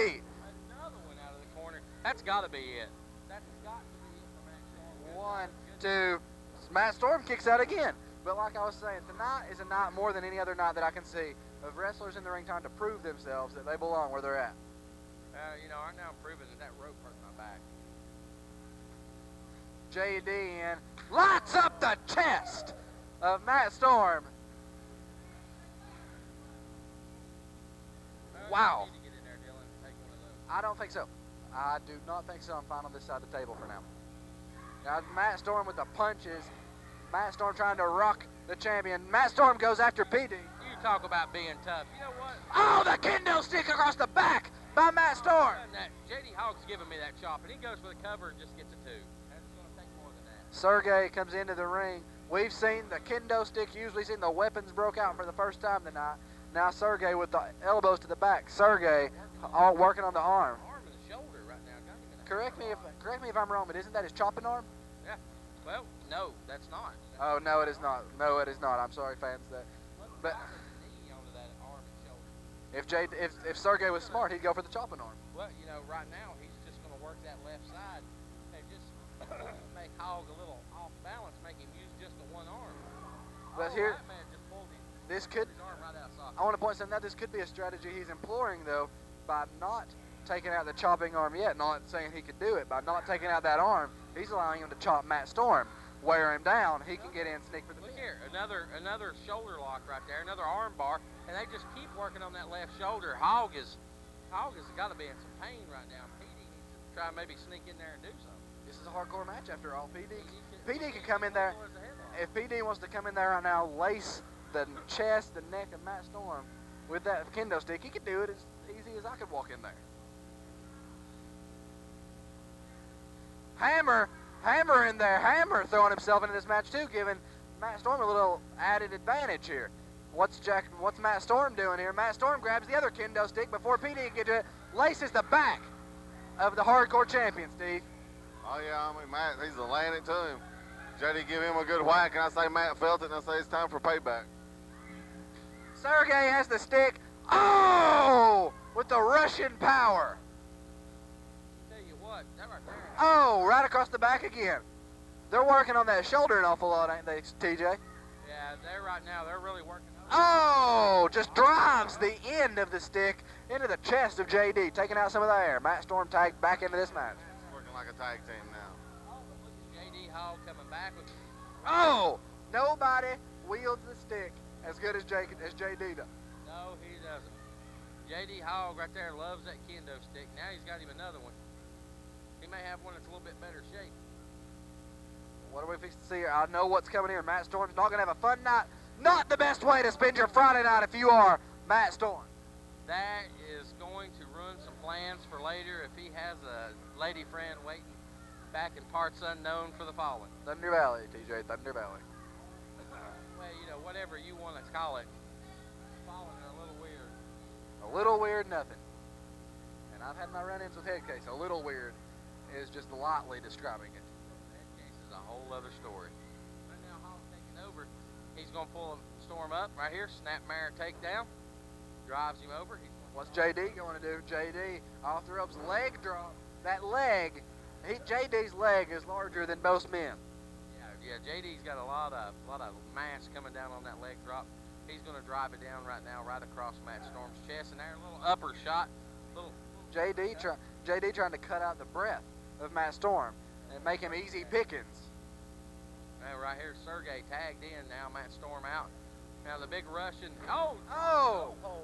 another one out of the corner. That's got to be it. That's got to be it for Matt Storm. 1, 2. Matt Storm kicks out again. But like I was saying, tonight is a night more than any other night that I can see of wrestlers in the ring trying to prove themselves that they belong where they're at. You know, right now I'm proving that rope hurt my back. JD in, lights up the chest of Matt Storm. Wow. You need to get in there, Dylan, and take one of those. I don't think so. I do not think so. I'm fine on this side of the table for now. Now Matt Storm with the punches. Matt Storm trying to rock the champion. Matt Storm goes after PD. You talk about being tough. You know what? Oh, the kendo stick across the back by Matt Storm. JD Hogg's giving me that chop, and he goes for the cover and just gets a 2. That's going to take more than that. Sergey comes into the ring. We've seen the kendo stick used. We've seen the weapons broke out for the first time tonight. Now Sergey with the elbows to the back. Sergey all working on the arm. Arm and the shoulder right now. Got him in the Correct me if I'm wrong, but isn't that his chopping arm? Yeah. Well, no, that's not. Oh no, it is not. No, it is not. I'm sorry, fans. But Knee onto that arm and shoulder. if Sergey was smart, he'd go for the chopping arm. Well, you know, right now he's just going to work that left side and just make Hogg a little off balance, make him use just the one arm. But here, that man just pulled this could. his arm right out of socket. I want to point something out. This could be a strategy he's employing, though, by not taking out the chopping arm yet. Not saying he could do it. By not taking out that arm, he's allowing him to chop Matt Storm, wear him down. He can get in, sneak for the Look pin. here, another shoulder lock right there, another arm bar, and they just keep working on that left shoulder. Hogg has got to be in some pain right now. PD needs to try and maybe sneak in there and do something. This is a hardcore match after all. PD can come in there. If PD wants to come in there right now, lace the chest, the neck of Matt Storm with that kendo stick, he could do it as easy as I could walk in there. Hammer in there. Hammer throwing himself into this match too, giving Matt Storm a little added advantage here. What's Matt Storm doing here? Matt Storm grabs the other kendo stick before PD can get to it, laces the back of the hardcore champion, Steve. Oh yeah, I mean Matt, he's laying it to him. JD give him a good whack, and I say Matt felt it, and I say it's time for payback. Sergey has the stick. Oh! With the Russian power. Tell you what, that right there. Oh, right across the back again. They're working on that shoulder an awful lot, ain't they, TJ? Yeah, they're really working on it. Oh, just drives the end of the stick into the chest of JD, taking out some of the air. Matt Storm tagged back into this match. It's working like a tag team now. Oh, but look at JD Hogg coming back with. Oh, nobody wields the stick as good as JD does. No, he doesn't. JD Hogg right there loves that kendo stick. Now he's got him another one. He may have one that's a little bit better shape. What are we fixing to see here? I know what's coming here. Matt Storm's not going to have a fun night. Not the best way to spend your Friday night if you are Matt Storm. That is going to ruin some plans for later if he has a lady friend waiting back in parts unknown for the fallen. Thunder Valley, TJ, Thunder Valley. Well, you know, whatever you want to call it, fallen are a little weird. A little weird, nothing. And I've had my run-ins with head case. A little weird is just lightly describing it. That case is a whole other story. Right now, Hogg's taking over. He's going to pull Storm up right here, snapmare takedown, drives him over. What's JD going to do? JD off the ropes, leg drop. That leg, JD's leg is larger than most men. Yeah, JD's got a lot of mass coming down on that leg drop. He's going to drive it down right now, right across Matt Storm's chest, and there a little upper shot. JD trying to cut out the breath of Matt Storm and make him easy pickings. Now right here, Sergey tagged in now, Matt Storm out. Now the big Russian,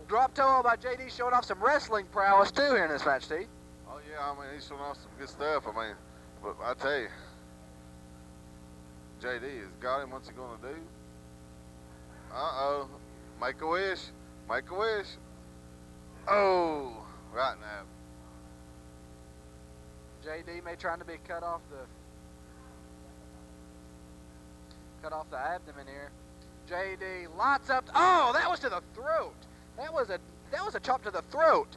Drop toe by JD, showing off some wrestling prowess too here in this match, Steve. Oh yeah, I mean he's showing off some good stuff. I mean, but I tell you, JD has got him. What's he gonna do? Uh-oh. Make a wish. Make a wish. Oh, right now. JD may trying to be cut off the abdomen here. JD lots up. Oh, that was to the throat. That was a chop to the throat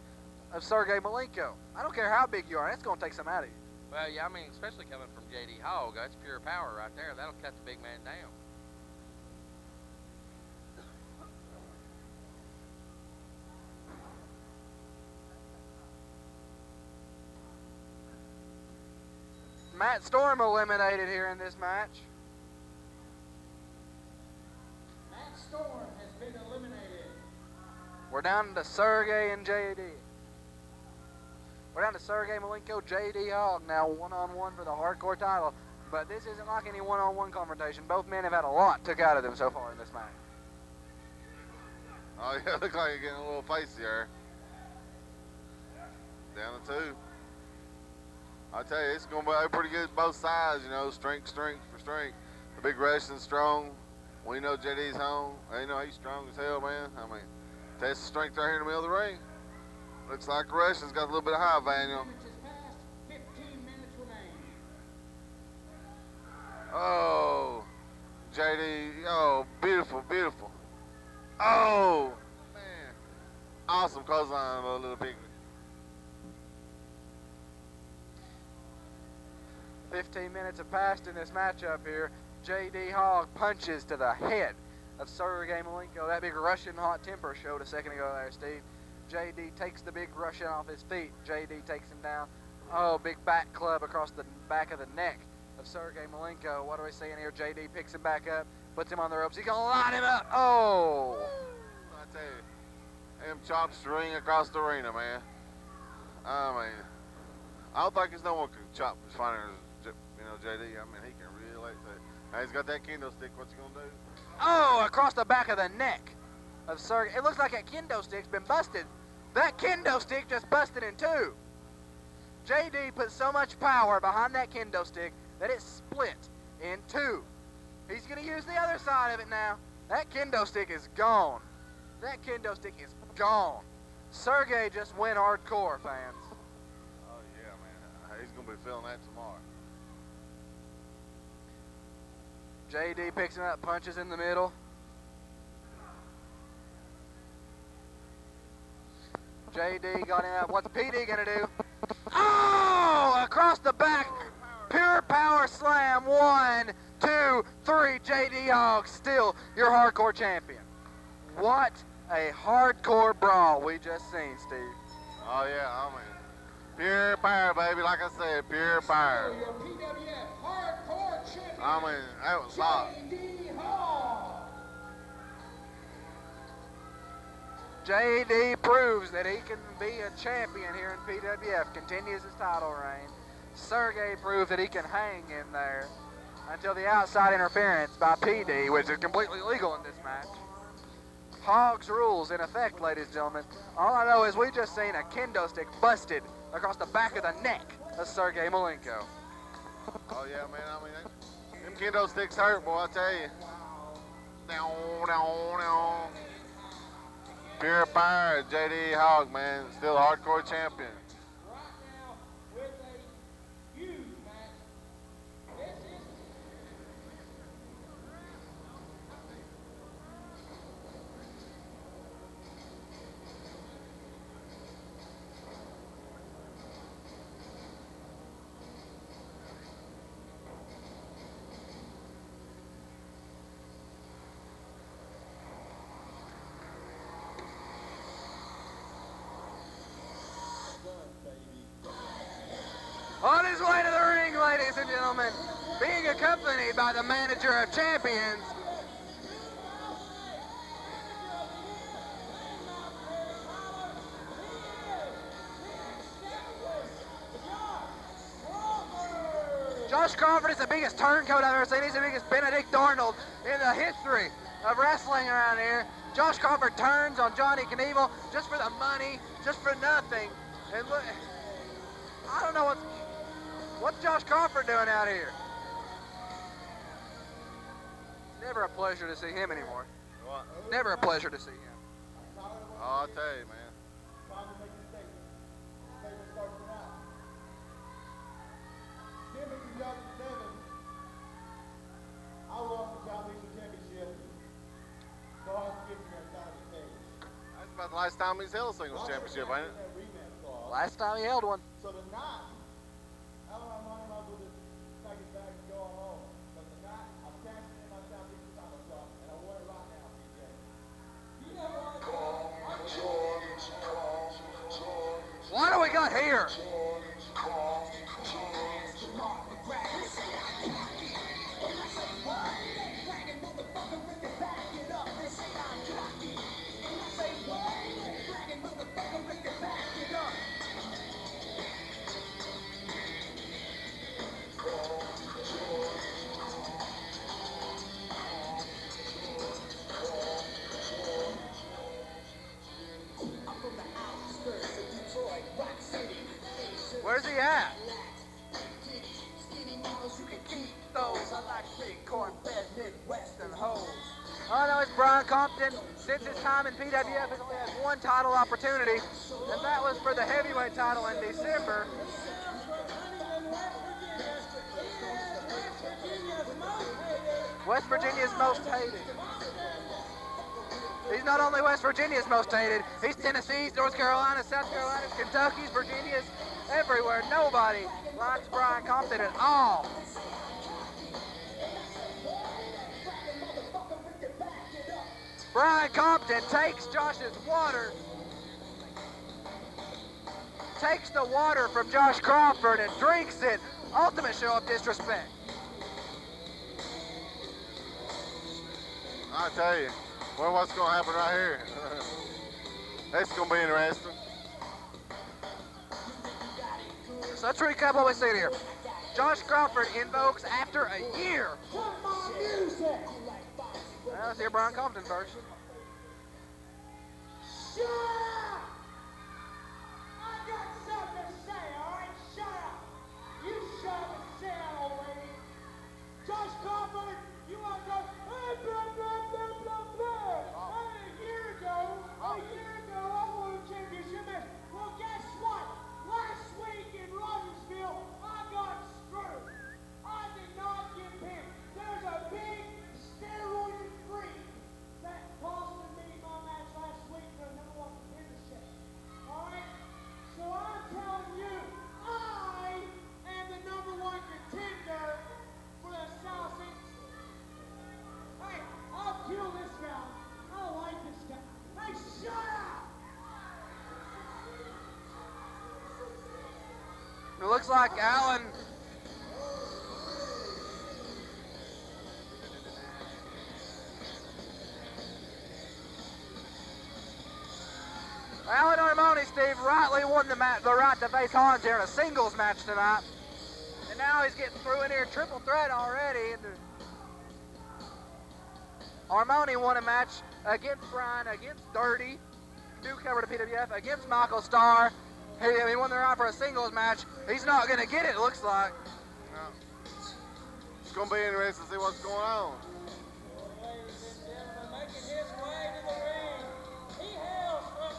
of Sergey Malenko. I don't care how big you are. That's going to take some out of you. Well, yeah, I mean, especially coming from JD Hogg, that's pure power right there. That'll cut the big man down. Matt Storm eliminated here in this match. Matt Storm has been eliminated. We're down to Sergey and JD. We're down to Sergey Malenko, JD Hogg now one-on-one for the hardcore title. But this isn't like any one-on-one confrontation. Both men have had a lot took out of them so far in this match. Oh, yeah, looks like you're getting a little facey there. Down to 2. I tell you, it's going to be pretty good both sides, you know, strength for strength. The big Russian's strong. We know JD's home. You know, he's strong as hell, man. I mean, test the strength right here in the middle of the ring. Looks like the Russian's got a little bit of high value. 15 minutes remain. Oh, JD, oh, beautiful, beautiful. Oh, man. Awesome clothesline, a little big. 15 minutes have passed in this matchup here. JD Hogg punches to the head of Sergey Malenko. That big Russian hot temper showed a second ago there, Steve. JD takes the big Russian off his feet. JD takes him down. Oh, big back club across the back of the neck of Sergey Malenko. What are we seeing here? JD picks him back up, puts him on the ropes. He's going to line him up. Oh! I tell you, them chops ring across the arena, man. I mean, I don't think there's no one can chop as fine as, you know, JD. I mean, he can really like that. Now he's got that kendo stick. What's he going to do? Oh, across the back of the neck of Sergey. It looks like that kendo stick's been busted. That kendo stick just busted in two. JD put so much power behind that kendo stick that it split in two. He's going to use the other side of it now. That kendo stick is gone. That kendo stick is gone. Sergey just went hardcore, fans. Oh, yeah, man. He's going to be feeling that tomorrow. JD picks him up, punches in the middle. JD got him up. What's PD gonna do? Oh! Across the back. Pure power slam. 1, 2, 3. JD Hogg still your hardcore champion. What a hardcore brawl we just seen, Steve. Oh, yeah, I mean, pure power, baby. Like I said, pure power. Your PWF Hardcore Champion. I mean, that was hot. JD Hogg. JD proves that he can be a champion here in PWF, continues his title reign. Sergey proved that he can hang in there until the outside interference by PD, which is completely legal in this match. Hogg's rules in effect, ladies and gentlemen. All I know is we just seen a kendo stick busted across the back of the neck of Sergey Malenko. Oh, yeah, man, I mean, them kendo sticks hurt, boy, I tell you. Down, down, down. Pure power, JD Hogg, man, still hardcore champion. Right now with a huge match. This is On his way to the ring, ladies and gentlemen, being accompanied by the manager of champions, Josh Crawford is the biggest turncoat I've ever seen. He's the biggest Benedict Arnold in the history of wrestling around here. Josh Crawford turns on Johnny Knieval just for the money, just for nothing. And look, I don't know what's Josh Crawford doing out here? Never a pleasure to see him anymore. What? Never a pleasure to see him. Oh, I'll tell you, man. Time to make a statement. Statement starts now. Jim, in 2007, I lost the Southeastern Championship. So I was Kitzinger on top of the stage. That's about the last time he's held a singles championship, ain't it? Last time he held one. So tonight, I don't have money, I might as well just take it back and go on home. But tonight, I'm cashing in my Southeastern title shot, and I want it right now, PJ. You know what? What do we got here? Where's he at? Oh no, it's Brian Compton. Since his time in PWF, he's only had one title opportunity, and that was for the heavyweight title in December. West Virginia's most hated. He's not only West Virginia's most hated, he's Tennessee's, North Carolina, South Carolina's, Kentucky's, Virginia's, everywhere. Nobody likes Brian Compton at all. Brian Compton takes Josh's water, takes the water from Josh Crawford and drinks it. Ultimate show of disrespect. I'll tell you, well, what's going to happen right here? That's going to be interesting. So let's recap what we see here. Josh Crawford invokes after a year. Well, let's hear Brian Compton first. Shut up! I got something to say, alright? Shut up! You shut up and sit down, old lady. Josh Crawford, you want to go, blah, blah, blah, blah, blah. A year ago, I won a championship match. Well, guess what? Last week in Rogersville, I got screwed. I did not get pinned. There's a big steroid freak that costed me my match last week for the #1 contendership. Alright? So I'm telling you, I am the #1 contender for the Southeast. Hey, I'll kill this guy. I don't like this guy. Hey, shut up! It looks like Allen. Alan Armane, Steve, rightly won the right to face Hans here in a singles match tonight. And now he's getting through in here triple threat already. And Armane won a match against Brian, against Dirty, newcomer to PWF, against Michael Starr. He won the right for a singles match. He's not going to get it, looks like. No. It's going to be interesting to see what's going on. Ladies and gentlemen, making his way to the ring. He hails from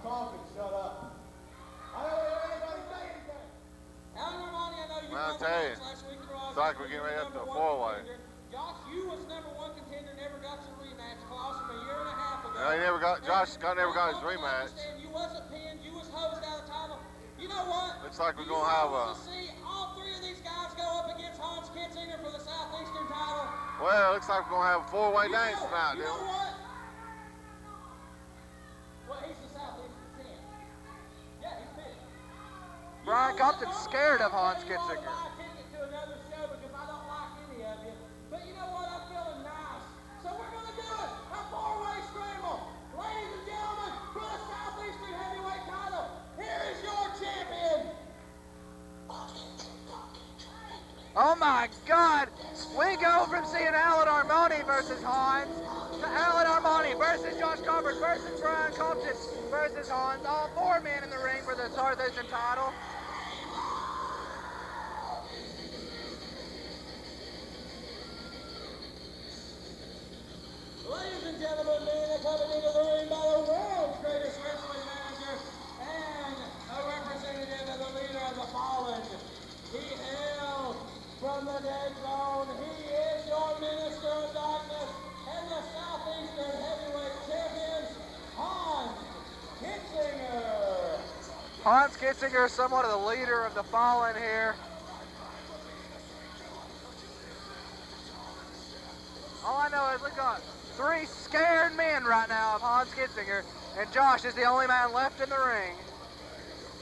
talking, shut up. I don't hear anybody say anything. Alan Armane, I know you Well, I'll won the tell match you, last week in Raw. it's like we're getting ready up to a four-way. Josh, you was #1 contender, never got your rematch. Lost him a year and a half ago. No, he never got. Josh never got his rematch. You wasn't pinned. You was hosed out of the title. You know what? Looks like we're gonna have a. To see all three of these guys go up against Hans Kitzinger for the Southeastern title. Well, looks like we're gonna have a four-way dance tonight, You know Dylan. what? Well, he's the Southeastern champ. Yeah, he's pinned. Brian Compton's scared of Hans Kitzinger. I buy a ticket to another show because I don't like my God. We go from seeing Alan Armane versus Hans to Alan Armane versus Josh Crawford versus Brian Compton versus Hans. All 4 men in the ring for the Southeastern title. Ladies and gentlemen, men are coming into the ring by the world's greatest wrestling manager and a representative of the leader of the fallen. He hails from the dead zone. He is your minister of darkness and the Southeastern heavyweight champion, Hans Kitzinger. Hans Kitzinger is somewhat of the leader of the fallen here. All I know is we got 3 scared men right now of Hans Kitzinger, and Josh is the only man left in the ring.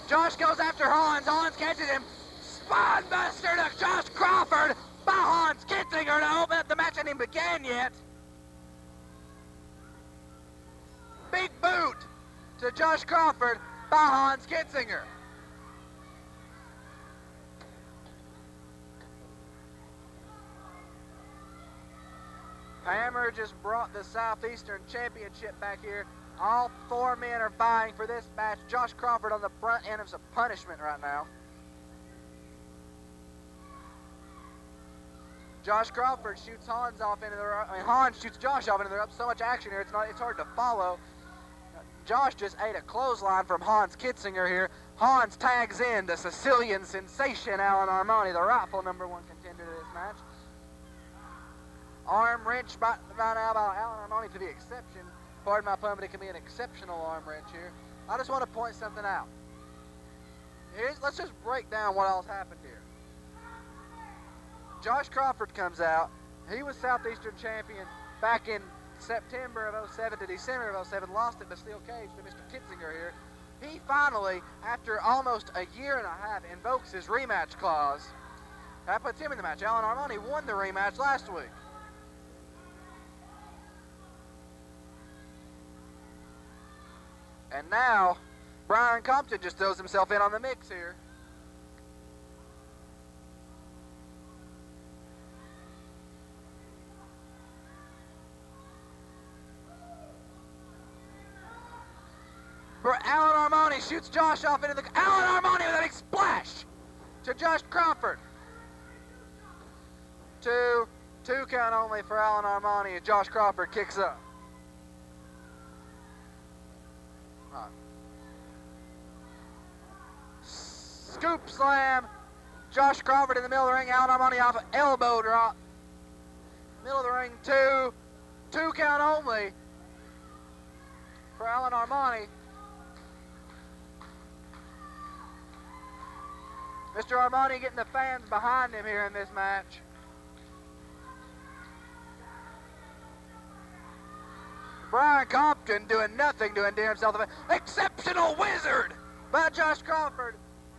Josh goes after Hans. Hans catches him. Spinebuster to Josh Crawford by Hans Kitzinger to open up the match. Hasn't even began yet. Big boot to Josh Crawford by Hans Kitzinger. Hammer just brought the Southeastern Championship back here. All 4 men are vying for this match. Josh Crawford on the front end of some punishment right now. Josh Crawford shoots Hans off into the rope. I mean, Hans shoots Josh off into the rope. So much action here, it's hard to follow. Josh just ate a clothesline from Hans Kitzinger here. Hans tags in the Sicilian sensation, Alan Armane, the rightful #1 contender to this match. Arm wrench right now by Alan Armane to the exception. Pardon my pun, but it can be an exceptional arm wrench here. I just want to point something out. Let's just break down what else happened here. Josh Crawford comes out. He was Southeastern champion back in September of 07 to December of 07. Lost it, but still caged to Mr. Kitzinger here. He finally, after almost a year and a half, invokes his rematch clause. That puts him in the match. Alan Armane won the rematch last week. And now, Brian Compton just throws himself in on the mix here. Alan Armane shoots Josh off into the... Alan Armane with a big splash to Josh Crawford. 2 count only for Alan Armane, and Josh Crawford kicks up. Scoop slam. Josh Crawford in the middle of the ring. Alan Armane off an elbow drop. Middle of the ring, 2 count only for Alan Armane. Mr. Armane getting the fans behind him here in this match. Brian Compton doing nothing to endear himself to the exceptional wizard by Josh Crawford.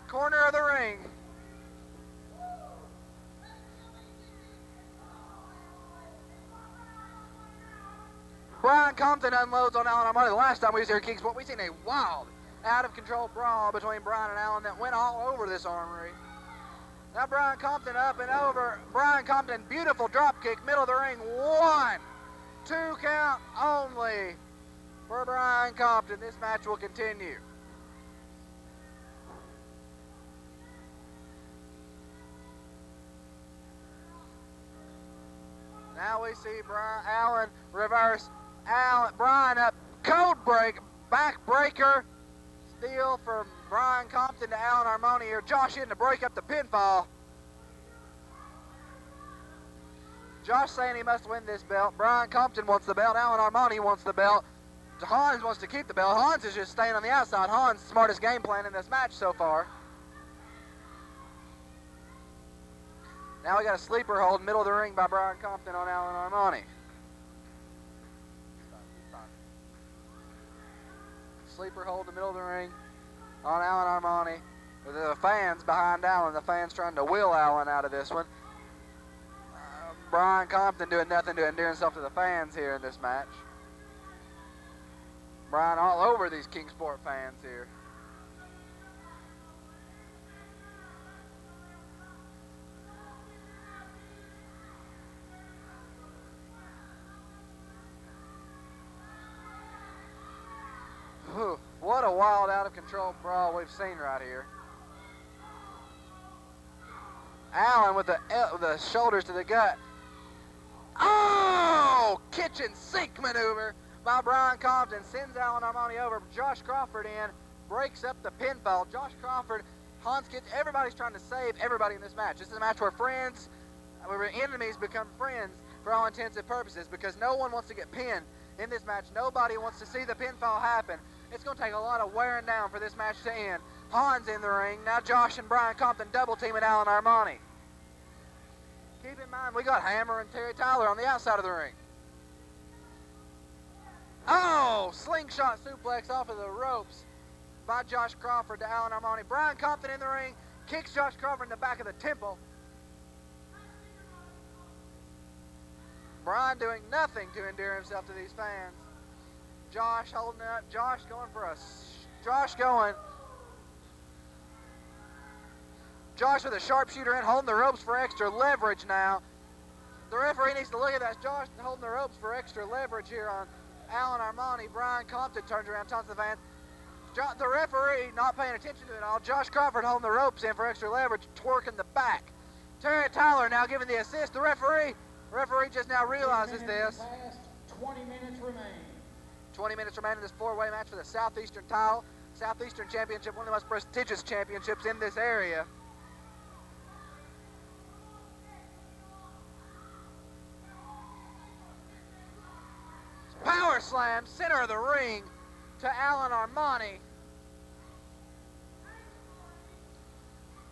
Corner of the ring. Brian Compton unloads on Alan Armane. The last time we was here at Kingsport, we seen a wild, out-of-control brawl between Brian and Alan that went all over this armory. Now Brian Compton up and over. Brian Compton, beautiful drop kick, middle of the ring. 1, 2 count only for Brian Compton. This match will continue. Now we see Alan reverse. Brian up, code break, back breaker. Steal from Brian Compton to Alan Armane here. Josh in to break up the pinfall. Josh saying he must win this belt. Brian Compton wants the belt. Alan Armane wants the belt. Hans wants to keep the belt. Hans is just staying on the outside. Hans' smartest game plan in this match so far. Now we got a sleeper hold, middle of the ring by Brian Compton on Alan Armane. Sleeper hold in the middle of the ring on Alan Armane. With the fans behind Alan, the fans trying to will Alan out of this one. Brian Compton doing nothing to endear himself to the fans here in this match. Brian all over these Kingsport fans here. a wild, out of control brawl we've seen right here. Allen with the shoulders to the gut. Oh! Kitchen sink maneuver by Brian Compton. Sends Allen Armane over. Josh Crawford in. Breaks up the pinfall. Josh Crawford, Hans Kitz, everybody's trying to save everybody in this match. This is a match where enemies become friends for all intents and purposes, because no one wants to get pinned in this match. Nobody wants to see the pinfall happen. It's going to take a lot of wearing down for this match to end. Hans in the ring. Now Josh and Brian Compton double teaming Allen Armane. Keep in mind, we got Hammer and Terry Tyler on the outside of the ring. Oh, slingshot suplex off of the ropes by Josh Crawford to Allen Armane. Brian Compton in the ring, kicks Josh Crawford in the back of the temple. Brian doing nothing to endear himself to these fans. Josh holding up, Josh going for a, Josh with a sharpshooter in, holding the ropes for extra leverage now. The referee needs to look at that. Josh holding the ropes for extra leverage here on Allen Armane. Brian Compton turns around, taunts the fans. The referee not paying attention to it all. Josh Crawford holding the ropes in for extra leverage, twerking the back. Terry Tyler now giving the assist. The referee just now realizes this. 20 minutes remain. 20 minutes remain in this four-way match for the Southeastern title. Southeastern Championship, one of the most prestigious championships in this area. Power slam, center of the ring to Allen Armane.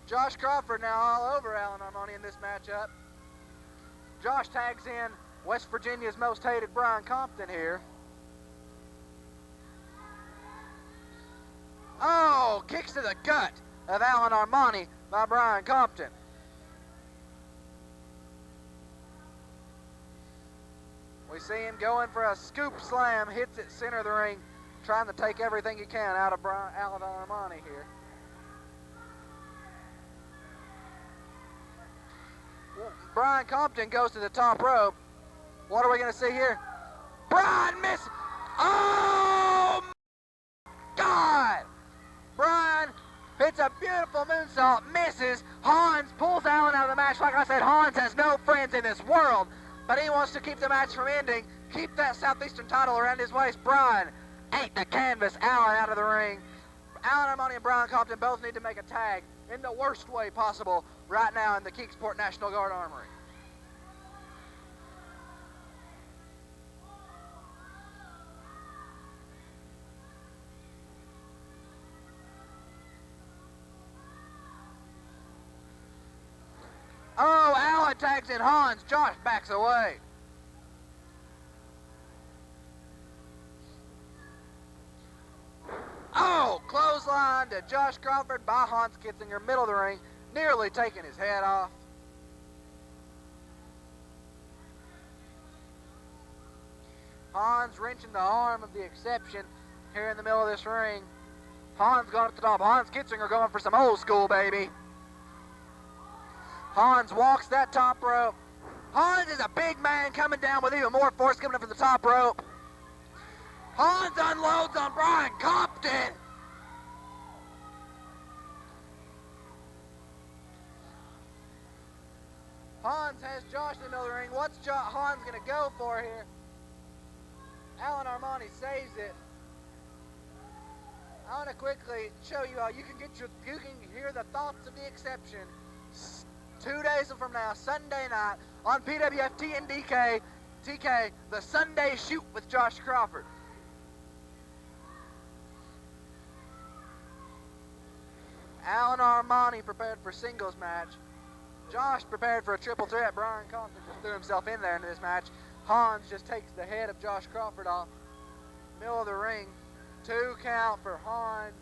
Josh Crawford now all over Allen Armane in this matchup. Josh tags in West Virginia's most hated Brian Compton here. Oh, kicks to the gut of Allen Armane by Brian Compton. We see him going for a scoop slam, hits it center of the ring, trying to take everything he can out of Allen Armane here. Brian Compton goes to the top rope. What are we going to see here? Brian misses. Oh, my God! Brian hits a beautiful moonsault, misses. Hans pulls Allen out of the match. Like I said, Hans has no friends in this world, but he wants to keep the match from ending, keep that Southeastern title around his waist. Brian ate the canvas, Allen out of the ring. Allen Armane and Brian Compton both need to make a tag in the worst way possible right now in the Kingsport National Guard Armory. Oh, Allen tags in Hans. Josh backs away. Oh, clothesline to Josh Crawford by Hans Kitzinger, middle of the ring, nearly taking his head off. Hans wrenching the arm of the exception here in the middle of this ring. Hans going up the top. Hans Kitzinger going for some old school, baby. Hans walks that top rope. Hans is a big man coming down with even more force coming up from the top rope. Hans unloads on Brian Compton. Hans has Josh in the middle of the ring. What's Hans going to go for here? Allen Armane saves it. I want to quickly show you how you can hear the thoughts of the exception 2 days from now, Sunday night, on PWF TK, the Sunday Shoot with Josh Crawford. Allen Armane prepared for singles match. Josh prepared for a triple threat. Brian Compton just threw himself in there into this match. Hans just takes the head of Josh Crawford off. Middle of the ring. 2 count for Hans.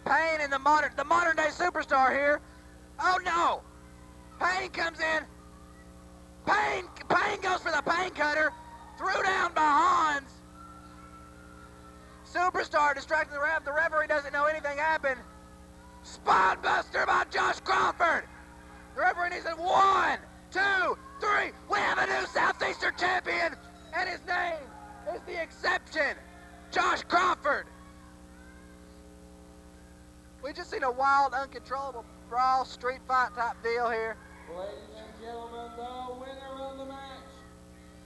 Payne in the modern day superstar here. Oh no! Payne comes in. Payne goes for the Payne cutter. Threw down by Hans. Superstar distracting the ref. The referee doesn't know anything happened. Spine buster by Josh Crawford. The referee needs it. 1, 2, 3. We have a new Southeastern champion, and his name is the Exception, Josh Crawford. We just seen a wild, uncontrollable brawl, street fight type deal here. Ladies and gentlemen, the winner of the match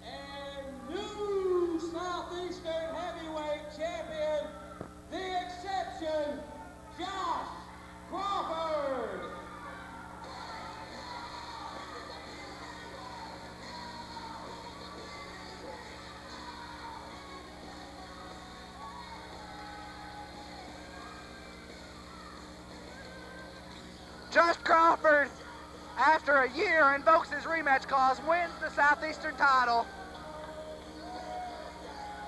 and new Southeastern Heavyweight Champion, the Exception, Josh Crawford. Josh Crawford, after a year, invokes his rematch clause, wins the Southeastern title.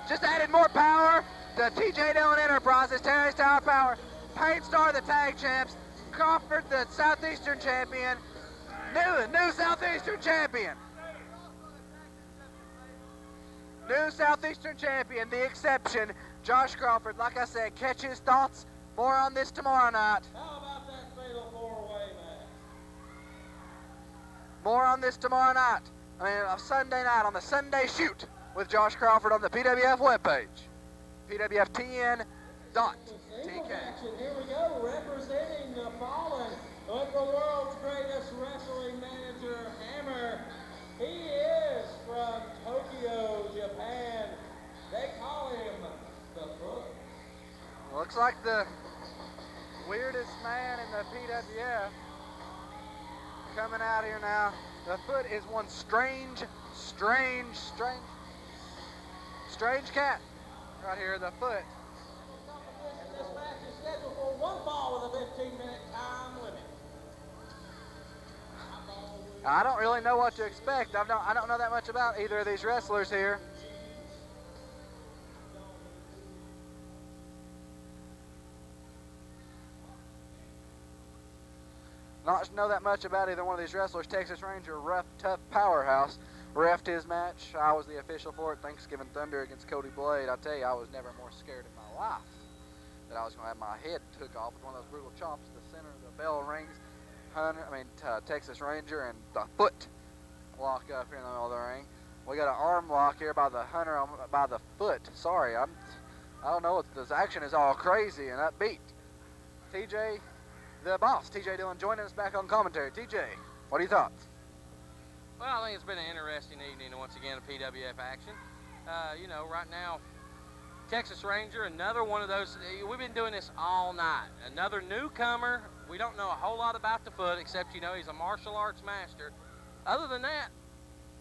Just added more power to TJ Dillon Enterprises, Terry's Tower Power, Painstarr the tag champs, Crawford the Southeastern champion, new Southeastern champion. New Southeastern champion, the Exception, Josh Crawford. Like I said, catch his thoughts. More on this tomorrow night. How about that fatal four-way match? More on this tomorrow night. Sunday night on the Sunday Shoot with Josh Crawford on the PWF webpage. PWFTN.TK. Action. Here we go, representing the Fallen with the world's greatest wrestling manager, Hammer. He is from Tokyo, Japan. They call him the Foot. Looks like the weirdest man in the PWF coming out here now. The Foot is one strange cat. Right here, the Foot. This match is scheduled for one fall with a 15-minute time limit. I don't really know what to expect. I don't know that much about either of these wrestlers here. Not know that much about either one of these wrestlers. Texas Ranger, rough, tough powerhouse, reffed his match. I was the official for it. Thanksgiving Thunder against Cody Blade. I tell you, I was never more scared in my life that I was going to have my head took off with one of those brutal chops. The center of the bell rings. Texas Ranger and the Foot lock up here in the middle of the ring. We got an arm lock here by the Hunter, by the Foot. Sorry, I don't know. This action is all crazy and upbeat. TJ, the boss, TJ Dillon, joining us back on commentary. TJ, what are your thoughts? Well, I think it's been an interesting evening once again of PWF action. Right now, Texas Ranger, another one of those. We've been doing this all night. Another newcomer. We don't know a whole lot about the Foot, except he's a martial arts master. Other than that,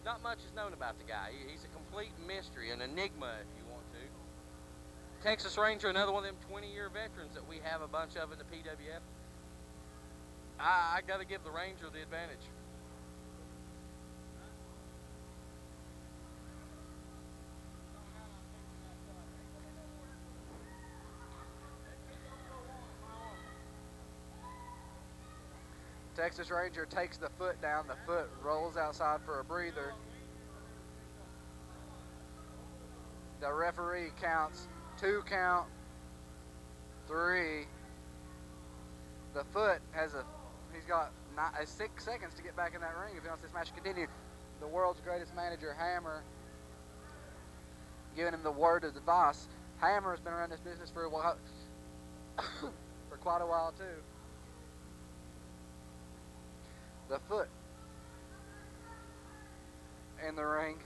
not much is known about the guy. He's a complete mystery, an enigma, if you want to. Texas Ranger, another one of them 20-year veterans that we have a bunch of in the PWF. I got to give the Ranger the advantage. Texas Ranger takes the Foot down. The Foot rolls outside for a breather. The referee counts 2 count, 3. The Foot he's got 6 seconds to get back in that ring if he wants this match to continue. The world's greatest manager, Hammer, giving him the word of advice. Hammer has been around this business for a while, for quite a while too. The Foot in the ring.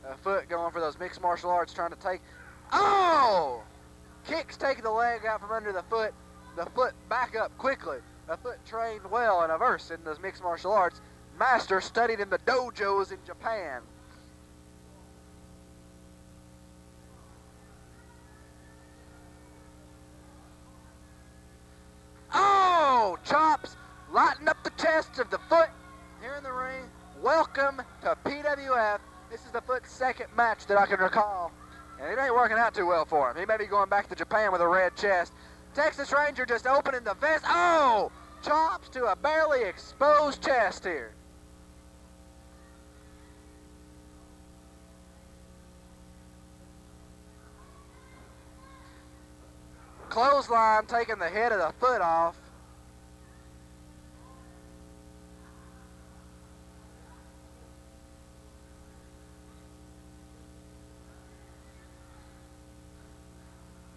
The Foot going for those mixed martial arts, trying to take. Oh! Kicks taking the leg out from under the Foot. The Foot back up quickly. The Foot trained well and averse in those mixed martial arts. Master studied in the dojos in Japan. Oh! Chops lighten up the chest of the Foot here in the ring. Welcome to PWF. This is the Foot's second match that I can recall, and it ain't working out too well for him. He may be going back to Japan with a red chest. Texas Ranger just opening the vest. Oh! Chops to a barely exposed chest here. Clothesline taking the head of the Foot off.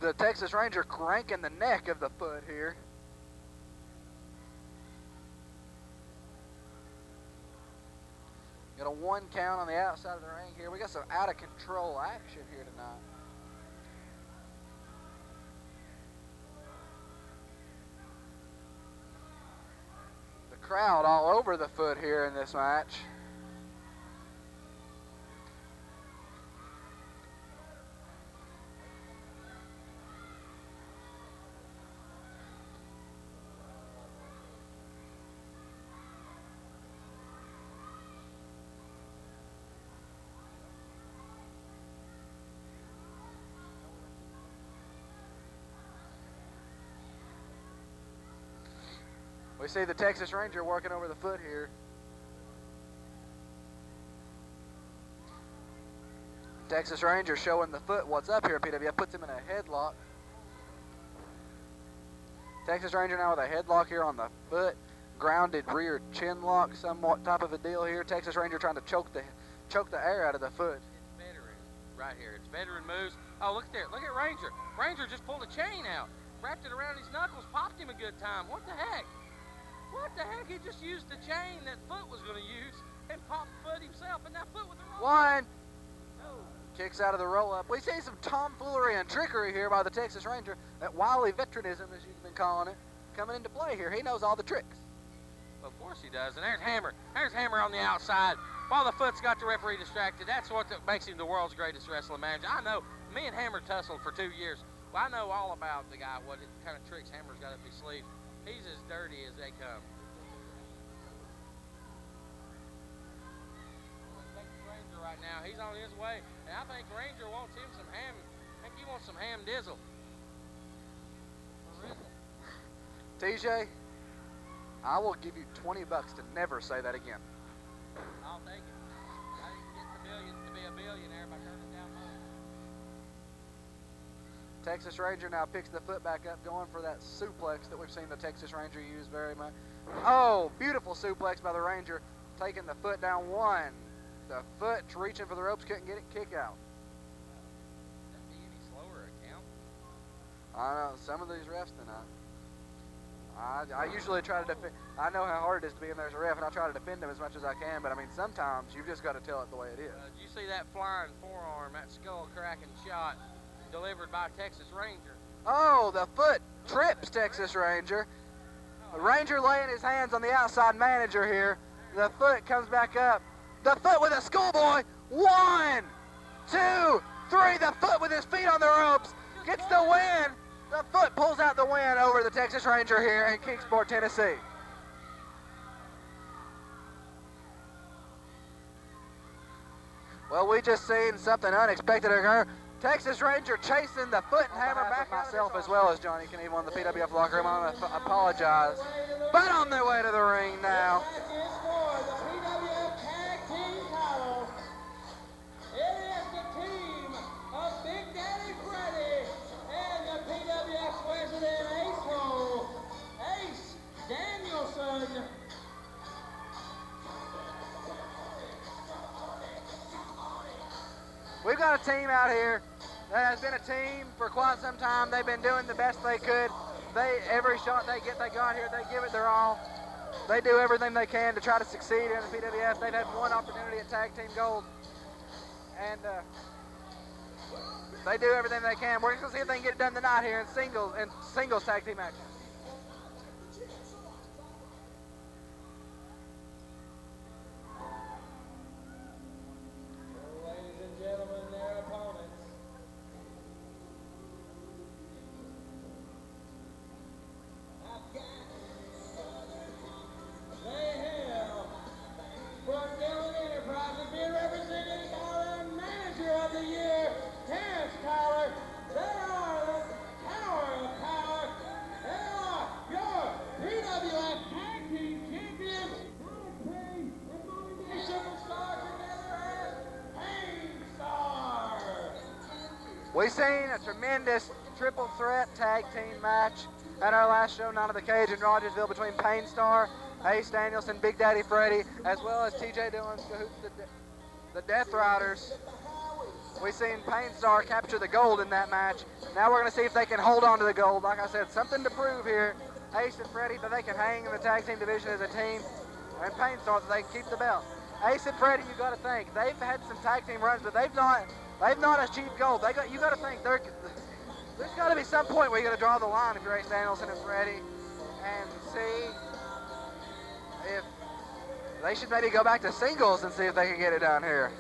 the Texas Ranger cranking the neck of the foot here. Got a 1 count on the outside of the ring here. We got some out of control action here tonight. The crowd all over the foot here in this match. We see the Texas Ranger working over the foot here. Texas Ranger showing the foot what's up here. PWF puts him in a headlock. Texas Ranger now with a headlock here on the foot. Grounded rear chin lock, somewhat type of a deal here. Texas Ranger trying to choke the air out of the foot. It's veteran right here. It's veteran moves. Oh, look there. Look at Ranger. Ranger just pulled a chain out. Wrapped it around his knuckles. Popped him a good time. What the heck? What the heck? He just used the chain that Foot was going to use and popped Foot himself, and that Foot with the roll. One. No. Kicks out of the roll-up. We see some tomfoolery and trickery here by the Texas Ranger. That wily veteranism, as you've been calling it, coming into play here. He knows all the tricks. Well, of course he does. And there's Hammer. There's Hammer on the outside. While the Foot's got the referee distracted, that's what makes him the world's greatest wrestling manager. I know. Me and Hammer tussled for 2 years. Well, I know all about the guy, what kind of tricks Hammer's got up his sleeve. He's as dirty as they come. Ranger right now, he's on his way, and I think Ranger wants him some ham. I think he wants some ham dizzle. TJ, I will give you $20 to never say that again. I'll take it. I didn't get the billions to be a billionaire by turning down money. Texas Ranger now picks the foot back up, going for that suplex that we've seen the Texas Ranger use very much. Oh, beautiful suplex by the Ranger, taking the foot down one. The foot reaching for the ropes, couldn't get it, kick out. Would that be any slower a count? I know, some of these refs tonight. I usually try to defend. I know how hard it is to be in there as a ref, and I try to defend them as much as I can, but I mean, sometimes you've just got to tell it the way it is. Did you see that flying forearm, that skull-cracking shot delivered by Texas Ranger? Oh, the foot trips Texas Ranger. The Ranger laying his hands on the outside manager here. The foot comes back up. The foot with a schoolboy. 1, 2, 3. The foot with his feet on the ropes gets the win. The foot pulls out the win over the Texas Ranger here in Kingsport, Tennessee. Well, we just seen something unexpected occur. Texas Ranger chasing the foot and hammer back myself as well as Johnny Knieval in the PWF locker room. I apologize. But on their way to the ring now. It is the team of Big Daddy Freddie and the PWF president Ace Danielson. We've got a team out here that has been a team for quite some time. They've been doing the best they could. Every shot they get, they go out here, they give it their all. They do everything they can to try to succeed in the PWF. They've had one opportunity at Tag Team Gold, and they do everything they can. We're just gonna see if they can get it done tonight here in singles tag team action. Ladies and gentlemen, their opponents. They hail from Dillon Enterprises, being represented by the manager of the year, Terrence Tyler. They are the Tower of Power. They are your PWF Tag Team Champions. And superstar together as Painstarr. We've seen a tremendous triple threat tag team match at our last show, Night of the Cage in Rogersville, between Painstarr, Ace Danielson, Big Daddy Freddie, as well as TJ Dillon, the Death Riders. We've seen Painstarr capture the gold in that match. Now we're going to see if they can hold on to the gold. Like I said, something to prove here. Ace and Freddie, that they can hang in the tag team division as a team, and Painstarr, that they can keep the belt. Ace and Freddie, you got to think, they've had some tag team runs, but they've not achieved gold. You got to think there's got to be some point where you got to draw the line if you're Ace Danielson and Freddie, and see if they should maybe go back to singles and see if they can get it down here.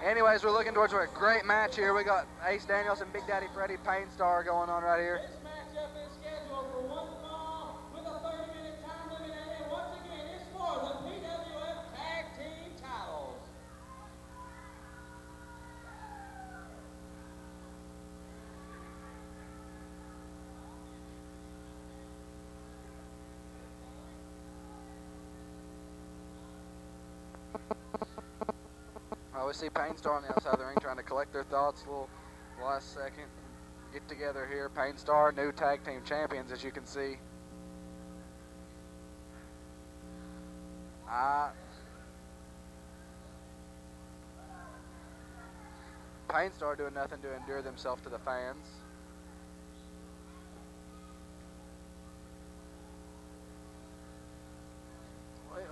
Anyways, we're looking towards a great match here. We got Ace Danielson, Big Daddy Freddie, Painstarr going on right here. This matchup is scheduled for one fall with a 30-minute time limit, and once again, it's for the PWF Tag Team titles. We see Painstarr on the outside of the ring trying to collect their thoughts. Little last second get together here. Painstarr, new tag team champions, as you can see. Painstarr doing nothing to endear themselves to the fans.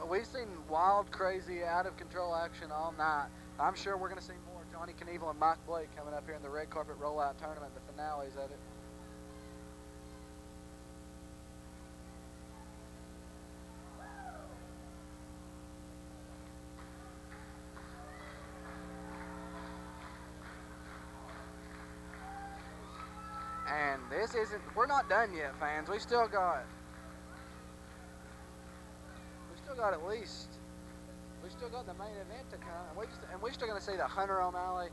We've seen wild, crazy, out of control action all night. I'm sure we're going to see more Johnny Knieval and Mike Blake coming up here in the red carpet rollout tournament, the finales of it. And this isn't, we're not done yet, fans. We still got the main event to come, and we're still going to see the Hunter O'Malley,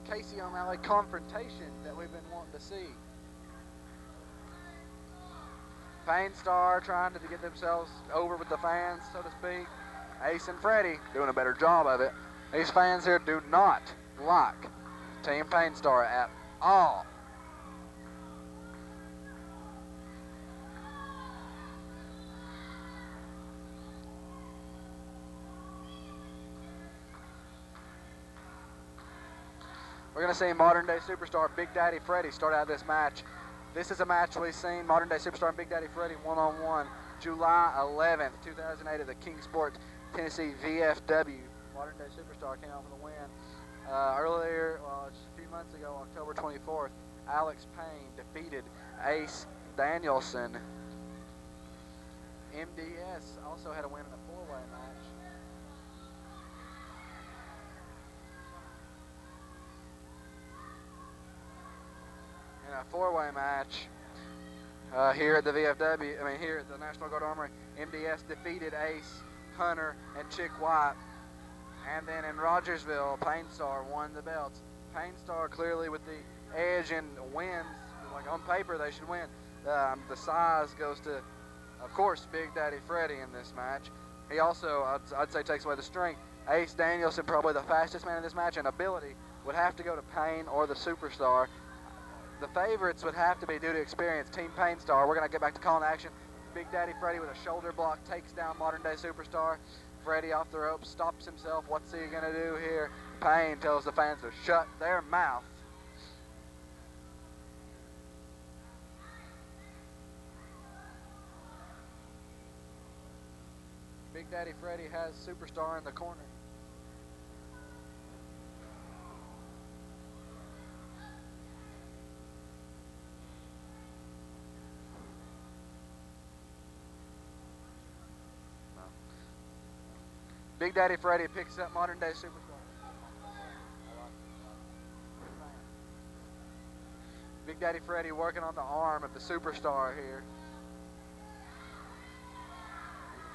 Casey O'Malley confrontation that we've been wanting to see. Painstarr trying to get themselves over with the fans, so to speak. Ace and Freddie doing a better job of it. These fans here do not like Team Painstarr at all. We're going to see modern day superstar Big Daddy Freddie start out this match. This is a match we've seen modern day superstar and Big Daddy Freddie one-on-one July 11th, 2008 at the Kingsport, Tennessee VFW. Modern day superstar came out with a win. Earlier, a few months ago, October 24th, Alex Payne defeated Ace Danielson. MDS also had a win in a four-way match. In a four-way match here at the VFW, here at the National Guard Armory, MDS defeated Ace, Hunter, and Chick White. And then in Rogersville, Painstarr won the belts. Painstarr clearly with the edge and wins. Like on paper, they should win. The size goes to, of course, Big Daddy Freddie in this match. He also, I'd say, takes away the strength. Ace Danielson, probably the fastest man in this match, and ability would have to go to Payne or the Superstar. The favorites would have to be, due to experience, Team Painstarr. We're going to get back to calling action. Big Daddy Freddie with a shoulder block takes down modern day superstar. Freddie off the rope, stops himself. What's he going to do here? Payne tells the fans to shut their mouth. Big Daddy Freddie has superstar in the corner. Big Daddy Freddie picks up modern day superstar. Big Daddy Freddie working on the arm of the superstar here.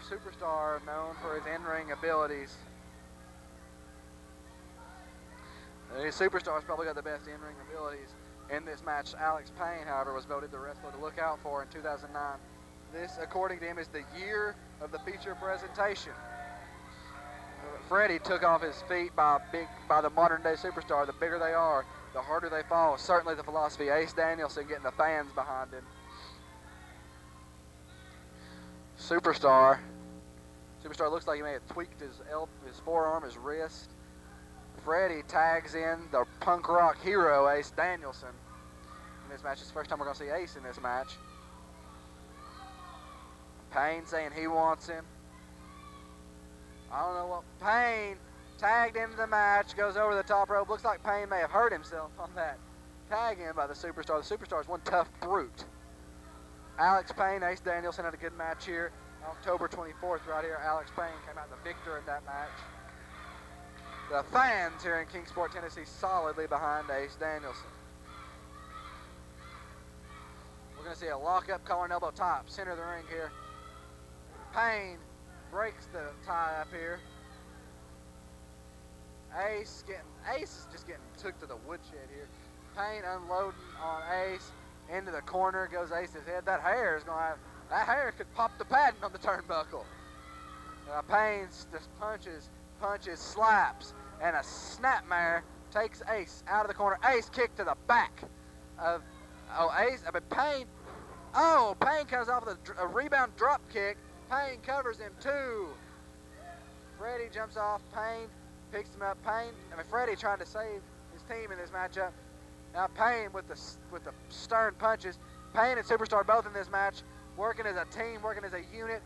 Superstar known for his in-ring abilities. The superstar's probably got the best in-ring abilities in this match. Alex Payne, however, was voted the wrestler to look out for in 2009. This, according to him, is the year of the feature presentation. Freddie took off his feet by the modern day superstar. The bigger they are, the harder they fall. Certainly the philosophy. Ace Danielson getting the fans behind him. Superstar. Superstar looks like he may have tweaked his forearm, his wrist. Freddie tags in the punk rock hero, Ace Danielson. In this match, it's the first time we're going to see Ace in this match. Payne saying he wants him. I don't know what. Payne tagged into the match, goes over the top rope. Looks like Payne may have hurt himself on that tag in by the Superstar. The Superstar is one tough brute. Alex Payne, Ace Danielson had a good match here. October 24th right here. Alex Payne came out the victor in that match. The fans here in Kingsport, Tennessee, solidly behind Ace Danielson. We're going to see a lock-up collar and elbow top, center of the ring here. Payne breaks the tie up here. Ace is just getting took to the woodshed here. Payne unloading on Ace into the corner, goes Ace's head. That hair could pop the padding on the turnbuckle. Payne just punches, slaps, and a snapmare takes Ace out of the corner. Ace kick to the back of Payne. Oh, Payne comes off with a rebound drop kick. Payne covers him too. Freddie jumps off. Payne picks him up. Freddie trying to save his team in this matchup. Now Payne with the stern punches. Payne and Superstar both in this match, working as a team, working as a unit.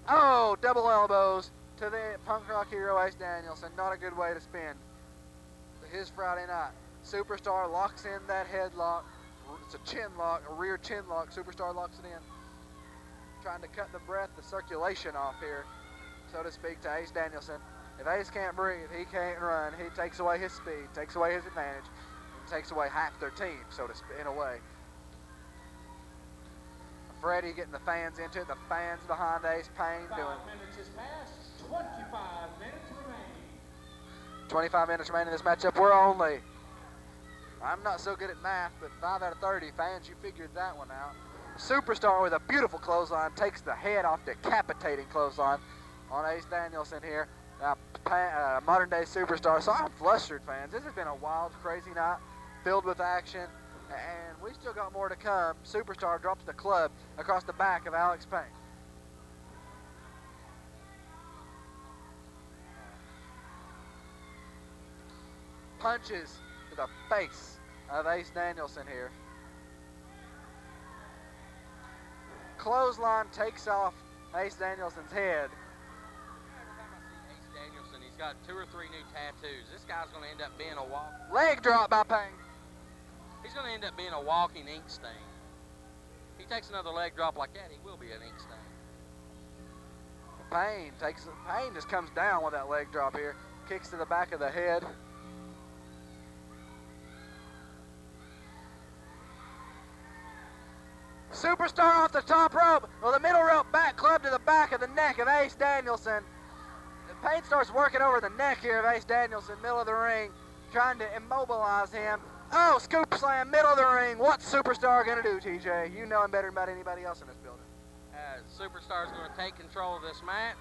Oh, double elbows to the punk rock hero Ace Danielson. Not a good way to spend his Friday night. Superstar locks in that headlock. It's a chin lock, a rear chin lock. Superstar locks it in. Trying to cut the breath, the circulation off here, so to speak, to Ace Danielson. If Ace can't breathe, he can't run. He takes away his speed, takes away his advantage, and takes away half their team, so to speak, in a way. Freddie getting the fans into it. The fans behind Ace. Payne doing. 5 minutes has passed. 25 minutes remaining. 25 minutes remaining in this matchup. We're only, I'm not so good at math, but 5 out of 30. Fans, you figured that one out. Superstar with a beautiful clothesline takes the head off, decapitating clothesline on Ace Danielson here. Now, modern day Superstar. So I'm flustered, fans. This has been a wild, crazy night filled with action, and we still got more to come. Superstar drops the club across the back of Alex Payne. Punches to the face of Ace Danielson here. Clothesline takes off Ace Danielson's head. Every time I see Ace Danielson, he's got 2 or 3 new tattoos. This guy's going to end up being a Leg drop by Payne. He's going to end up being a walking ink stain. He takes another leg drop like that, he will be an ink stain. Payne just comes down with that leg drop here. Kicks to the back of the head. Superstar off the top rope, or the middle rope back club to the back of the neck of Ace Danielson. Painstar's working over the neck here of Ace Danielson, middle of the ring, trying to immobilize him. Oh, scoop slam, middle of the ring. What's Superstar gonna do, TJ? You know him better than about anybody else in this building. Superstar's going to take control of this match.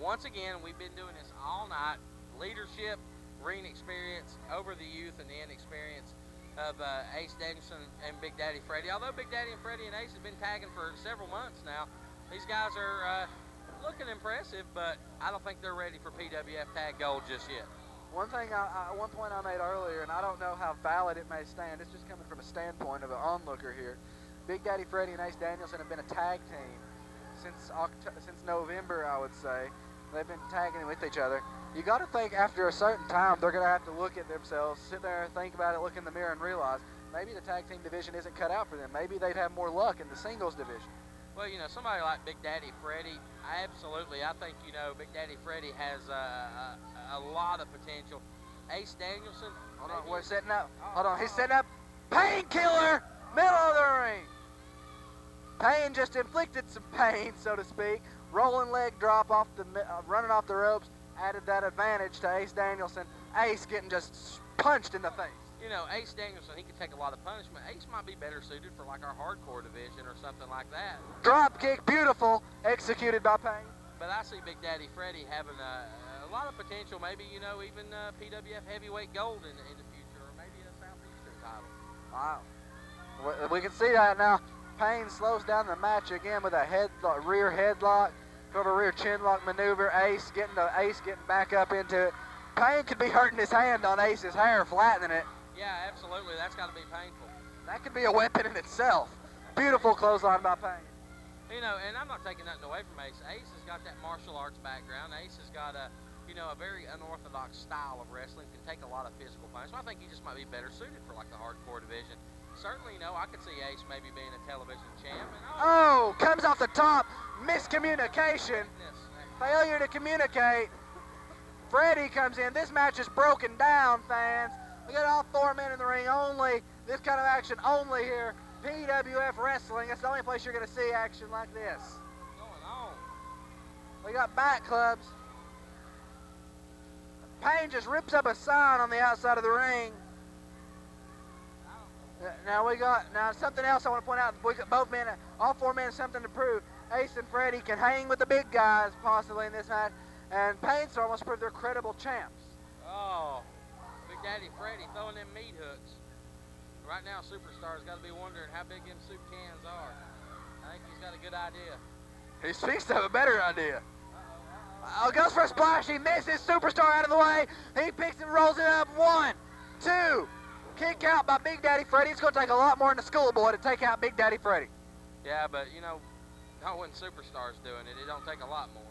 Once again, we've been doing this all night. Leadership, ring experience over the youth and the inexperience of Ace Danielson and Big Daddy Freddie. Although Big Daddy and Freddie and Ace have been tagging for several months now, these guys are looking impressive, but I don't think they're ready for PWF Tag Gold just yet. One point I made earlier, and I don't know how valid it may stand, it's just coming from a standpoint of an onlooker here. Big Daddy Freddie and Ace Danielson have been a tag team since November, I would say. They've been tagging with each other. You got to think after a certain time they're going to have to look at themselves, sit there and think about it, look in the mirror and realize maybe the tag team division isn't cut out for them. Maybe they'd have more luck in the singles division. Well, somebody like Big Daddy Freddie, I think, Big Daddy Freddie has a lot of potential. Ace Danielson. Hold on, we're setting up. Hold on, he's setting up. Painkiller, middle of the ring. Payne just inflicted some pain, so to speak. Rolling leg drop off running off the ropes, added that advantage to Ace Danielson. Ace getting just punched in the face. Ace Danielson, he can take a lot of punishment. Ace might be better suited for like our hardcore division or something like that. Drop kick, beautiful, executed by Payne. But I see Big Daddy Freddie having a lot of potential, maybe, even PWF Heavyweight Gold in the future, or maybe a Southeastern title. Wow. We can see that now. Payne slows down the match again with a rear headlock, sort of a rear chin lock maneuver. Ace getting back up into it. Payne could be hurting his hand on Ace's hair, flattening it. Yeah, absolutely. That's got to be painful. That could be a weapon in itself. Beautiful clothesline by Payne. You know, and I'm not taking nothing away from Ace. Ace has got that martial arts background. Ace has got a very unorthodox style of wrestling. Can take a lot of physical punch. So I think he just might be better suited for like the hardcore division. Certainly, I could see Ace maybe being a television champ. And comes off the top. Miscommunication. Failure to communicate. Freddie comes in. This match is broken down, fans. We got all 4 men in the ring only. This kind of action only here. PWF Wrestling. That's the only place you're going to see action like this. What's going on? We got back clubs. Payne just rips up a sign on the outside of the ring. Now something else I want to point out. We got both men, all 4 men, something to prove. Ace and Freddie can hang with the big guys possibly in this match, and Painstarr wants to prove they're credible champs. Oh, Big Daddy Freddie throwing them meat hooks. Right now, Superstar's got to be wondering how big them soup cans are. I think he's got a good idea. He speaks to have a better idea. Goes for a splash. He misses. Superstar out of the way. He picks and rolls it up. 1, 2. Kick out by Big Daddy Freddie. It's going to take a lot more than a schoolboy to take out Big Daddy Freddie. Yeah, but, not when Superstar's doing it. It don't take a lot more.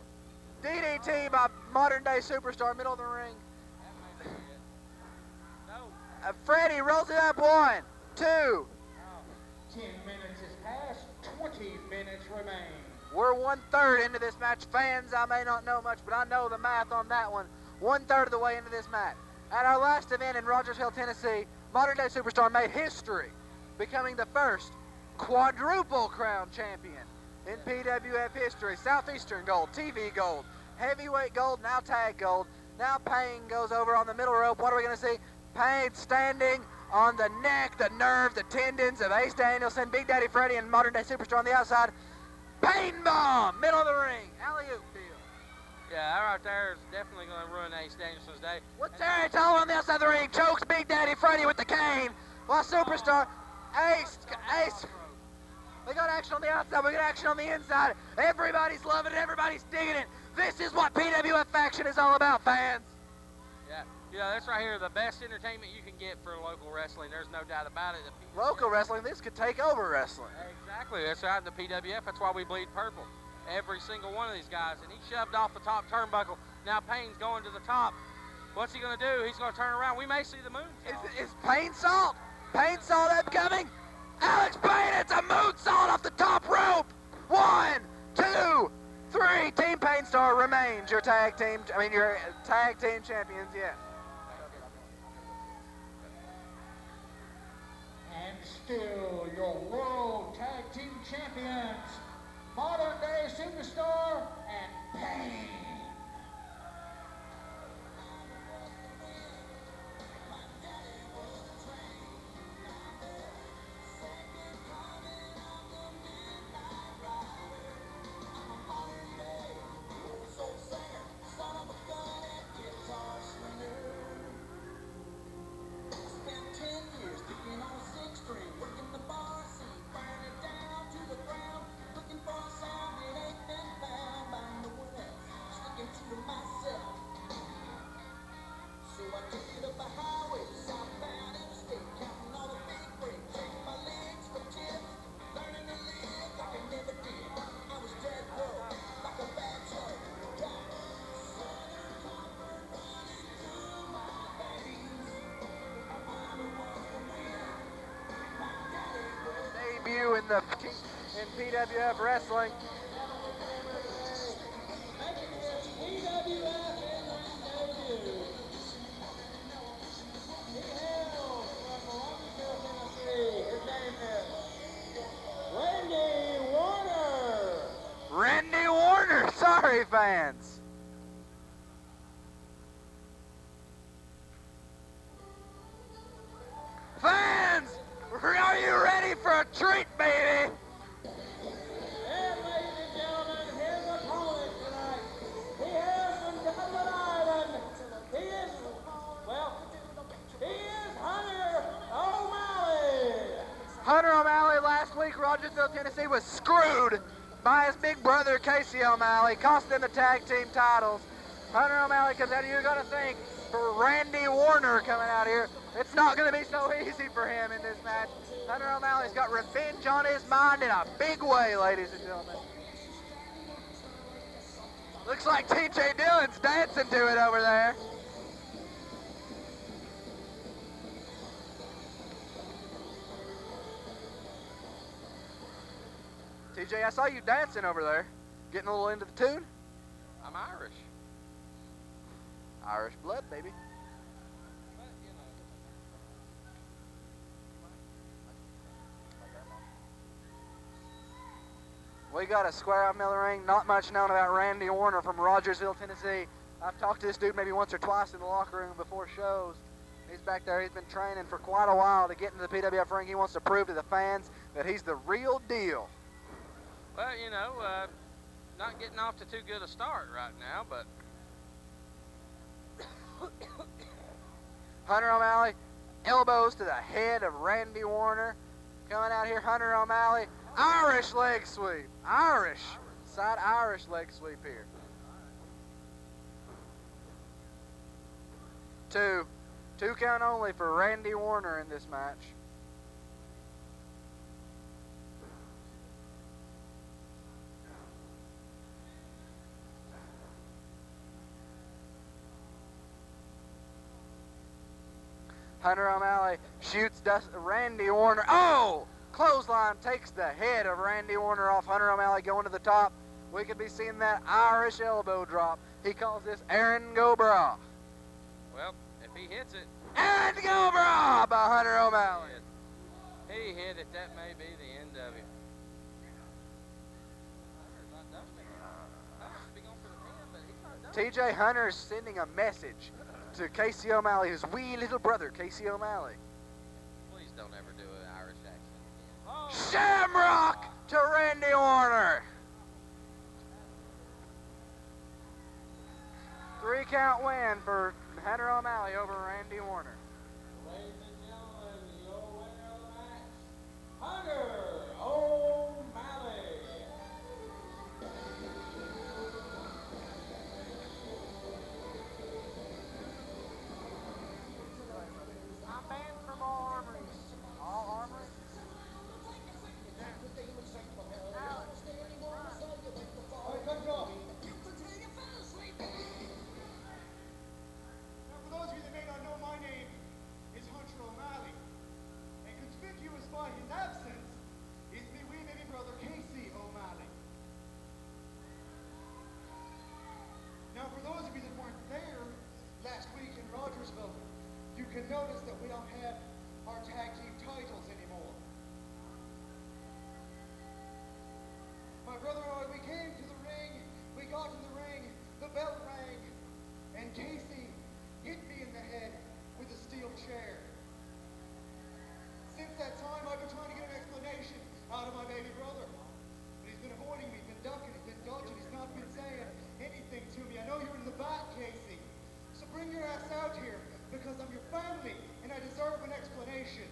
DDT by modern-day Superstar, middle of the ring. That may be it. No. Freddie rolls it up. 1, 2. 10 minutes has passed. 20 minutes remain. We're 1/3 into this match. Fans, I may not know much, but I know the math on that one. 1/3 of the way into this match. At our last event in Rogers Hill, Tennessee, modern-day Superstar made history, becoming the first quadruple crown champion in PWF history. Southeastern gold, TV gold, heavyweight gold, now tag gold. Now Payne goes over on the middle rope. What are we going to see? Payne standing on the neck, the nerve, the tendons of Ace Danielson, Big Daddy Freddie, and modern-day Superstar on the outside. Payne bomb, middle of the ring, alley-oop deal. Yeah, that right there is definitely going to ruin Ace Danielson's day. With Terry Toll on the outside of the ring, chokes Big Daddy Freddie with the cane, while Superstar, Ace, we got action on the outside, we got action on the inside. Everybody's loving it, everybody's digging it. This is what PWF Faction is all about, fans. Yeah, that's right here, the best entertainment you can get for local wrestling. There's no doubt about it. Local wrestling, this could take over wrestling. Exactly, that's right, the PWF, that's why we bleed purple. Every single one of these guys, and he shoved off the top turnbuckle. Now Payne's going to the top. What's he going to do? He's going to turn around. We may see the moonsault. Is Painsalt? Painsalt upcoming? Alex Payne, it's a moonsault off the top rope. 1, 2, 3. Team Painstarr remains your tag team champions, yes. And still your World Tag Team Champions, Modern Day Superstar and Payne. In PWF Wrestling. Making his PWF in-ring debut. He hails from Rogers Hill, Tennessee. His name is Randy Warner. Randy Warner, sorry fans. Fans, are you ready for a treat, baby? And ladies and gentlemen, his opponent tonight. He is from Dublin, Ireland. He is Hunter O'Malley. Hunter O'Malley last week week, Rogersville, Tennessee was screwed by his big brother, Casey O'Malley, cost them the tag team titles. Hunter O'Malley comes out here. You're going to think for Randy Warner coming out here, it's not going to be so easy for him in this match. Hunter O'Malley's got revenge on his mind in a big way, ladies and gentlemen. Looks like TJ Dillon's dancing to it over there. TJ, I saw you dancing over there. Getting a little into the tune? I'm Irish. Irish blood, baby. But, you know. We got a square up middle of the ring. Not much known about Randy Warner from Rogersville, Tennessee. I've talked to this dude maybe once or twice in the locker room before shows. He's back there. He's been training for quite a while to get into the PWF ring. He wants to prove to the fans that he's the real deal. Well, you know, not getting off to too good a start right now, but Hunter O'Malley, elbows to the head of Randy Warner. Coming out here, Hunter O'Malley, Irish leg sweep. Irish, side Irish leg sweep here. Two count only for Randy Warner in this match. Hunter O'Malley shoots Randy Warner. Oh! Clothesline takes the head of Randy Warner off. Hunter O'Malley going to the top. We could be seeing that Irish elbow drop. He calls this Aaron Gobra. well, if he hits it, Aaron Gobra by Hunter O'Malley. he hit it. That may be the end of him. TJ Hunter's sending a message to Casey O'Malley, his wee little brother, Casey O'Malley. Please don't ever do an Irish accent again. Oh. Shamrock to Randy Warner. 3 count win for Hunter O'Malley over Randy Warner. Ladies and gentlemen, your winner of the match, Hunter O'Malley. I'm banned from all armories. All armories? All right, cut it off. Now, for those of you that may not know, my name is Hunter O'Malley. And conspicuous by his absence is me wee baby brother, Casey O'Malley. Now, for those of you that weren't there last week in Rogersville, you can notice that we don't have our tag team titles anymore. My brother and I, we came to the ring, we got in the ring, the bell rang, and Casey hit me in the head with a steel chair. Since that time, I've been trying to get an explanation out of my baby brother. But he's been avoiding me, he's been ducking, he's been dodging, he's not been saying anything to me. I know you're in the back, Casey. So bring your ass out here, because I'm your family, and I deserve an explanation.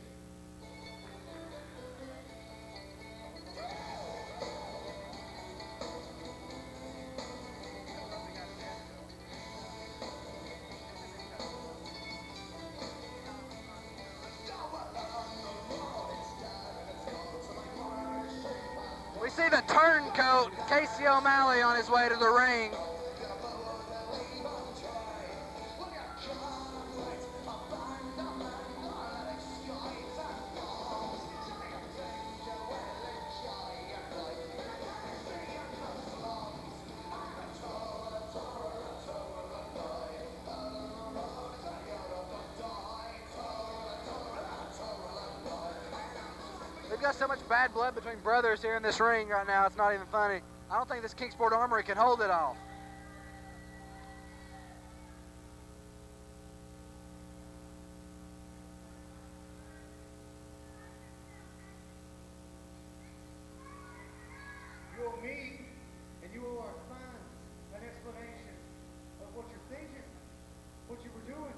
We see the turncoat, Casey O'Malley, on his way to the ring. We've got so much bad blood between brothers here in this ring right now, it's not even funny. I don't think this Kingsport Armory can hold it all. You owe me, and you owe our fans an explanation of what you're thinking, what you were doing.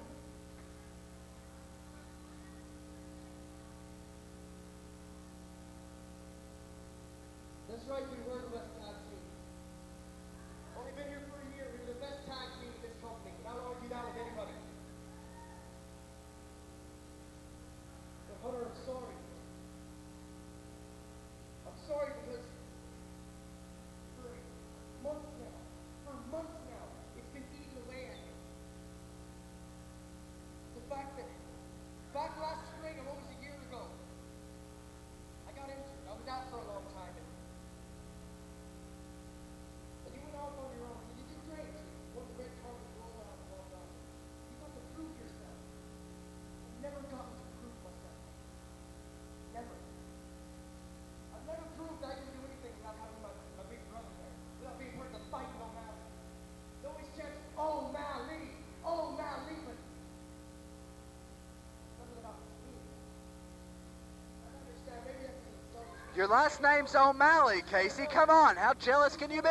Your last name's O'Malley, Casey. Come on, how jealous can you be?